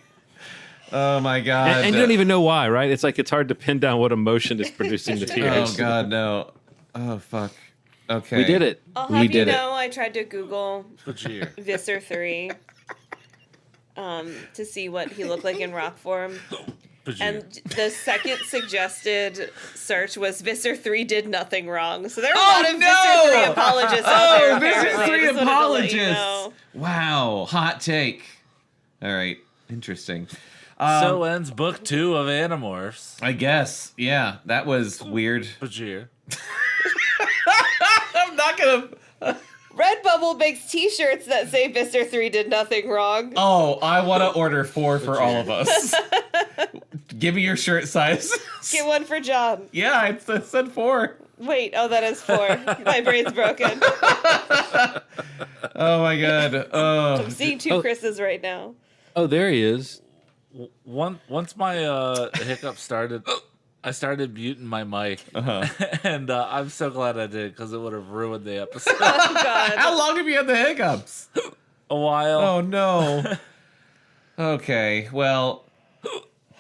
Oh my god.
And you don't even know why, right? It's like it's hard to pin down what emotion is producing the tears.
Oh god, no. Oh fuck. Okay.
We did it.
I'll
We
have you
did it.
know I tried to Google
Bajir.
Visser 3 to see what he looked like in rock form.
Bajir.
And the second suggested search was Visser 3 did nothing wrong. So there are a lot of Visser 3 apologists out there.
Visser
apparently.
3
I just wanted to let you
apologists.
know.
Wow, hot take. All right, interesting.
So ends book 2 of Animorphs.
I guess, yeah, that was weird.
Bajir.
I'm not gonna.
Redbubble makes t-shirts that say Visser 3 did nothing wrong.
Oh, I want to order 4 for all of us. Give me your shirt size.
Get one for John.
Yeah, I said 4.
Wait, oh, that is 4. My brain's broken.
Oh my god. Oh,
I'm seeing 2 Chris's right now.
Oh, there he is.
Once my hiccup started, I started muting my mic, and I'm so glad I did because it would have ruined the episode.
Oh, God.
how long have you had the hiccups?
A while.
Oh no. Okay, well,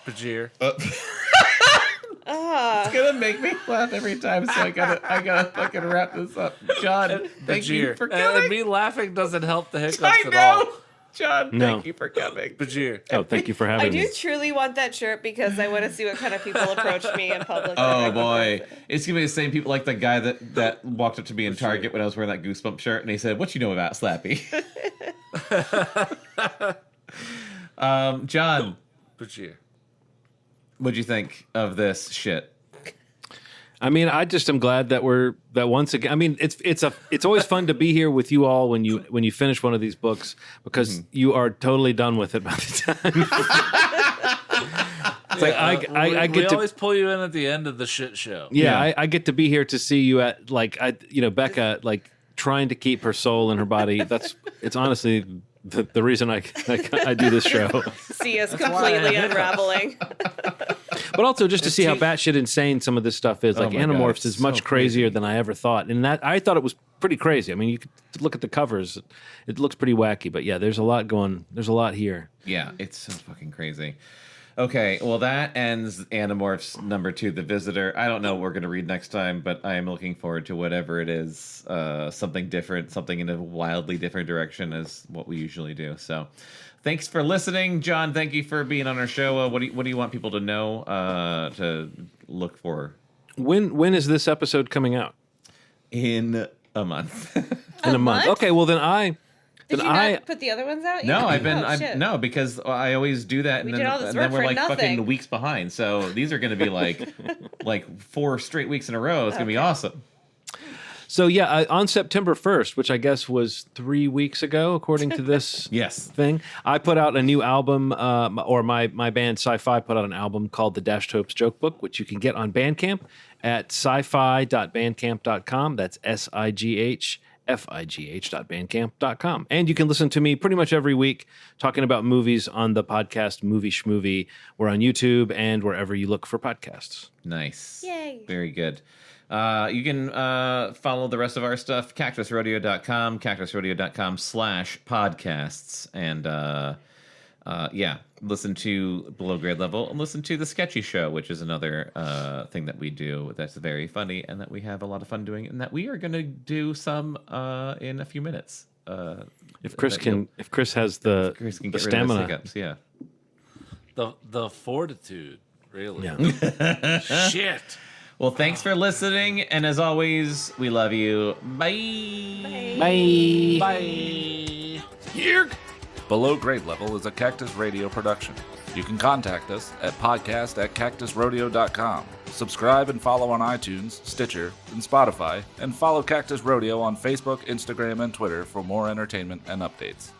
Bajir.
it's gonna make me laugh every time, so I gotta fucking wrap this up. John, thank you
Bajir.
for
And
coming.
me laughing doesn't help the hiccups
I
at all.
know, John.
No.
Thank you for coming.
Bajir.
Oh, thank you for
I
having
do
me.
truly want that shirt because I want to see what kind of people approach me in public.
Oh boy, it's gonna be the same people like the guy that walked up to me in Target when I was wearing that Goosebump shirt, and he said, "What you know about Slappy?" John,
But yeah.
what'd you think of this shit?
I mean, I just am glad that once again. I mean, it's always fun to be here with you all when you finish one of these books because you are totally done with it by the time. It's like I get
we
to
always pull you in at the end of the shit show.
yeah. I get to be here to see you at Bekah like trying to keep her soul in her body. It's honestly the reason I do this show.
See us completely unraveling.
But also just to see how batshit insane some of this stuff is. Like
my God,
Animorphs
it's
is much
so
crazier
crazy.
than I ever thought. And that I thought it was pretty crazy. I mean, you could look at the covers. It looks pretty wacky. But yeah, there's a lot here.
Yeah, it's so fucking crazy. Okay, well, that ends Animorphs number 2, The Visitor. I don't know what we're going to read next time, but I am looking forward to whatever it is. Something different, something in a wildly different direction is what we usually do. So thanks for listening. John, thank you for being on our show. What do you want people to know to look for?
When is this episode coming out?
In a month.
In a month. Okay, well then
Did you not put the other ones out?
No,
yet?
I've no, because I always do that,
We
and
did all this
and then
work
we're
for
like
nothing.
fucking weeks behind. So these are going to be like 4 straight weeks in a row. It's going to be awesome.
So yeah, on September 1st, which I guess was 3 weeks ago, according to this
Yes.
thing, I put out a new album, or my band Sci-Fi put out an album called The Dashed Hopes Joke Book, which you can get on Bandcamp at sci-fi.bandcamp.com. That's SIGHFIGH.bandcamp.com. And you can listen to me pretty much every week talking about movies on the podcast Movie Schmovie. We're on YouTube and wherever you look for podcasts.
Nice.
Yay.
Very good. You can follow the rest of our stuff, cactusrodeo.com, cactusrodeo.com/podcasts. And yeah, listen to Below Grade Level and listen to The Sketchy Show, which is another thing that we do that's very funny and that we have a lot of fun doing and that we are going to do some in a few minutes.
If Chris has the
Chris can
the
get rid of his
stamina.
hiccups, yeah.
The fortitude, really.
Yeah.
Shit.
Well, thanks for listening, and as always, we love you. Bye.
Bye.
Bye. Yerk. Below Grade Level is a Cactus Radio production. You can contact us at podcast@cactusrodeo.com. Subscribe and follow on iTunes, Stitcher, and Spotify, and follow Cactus Rodeo on Facebook, Instagram, and Twitter for more entertainment and updates.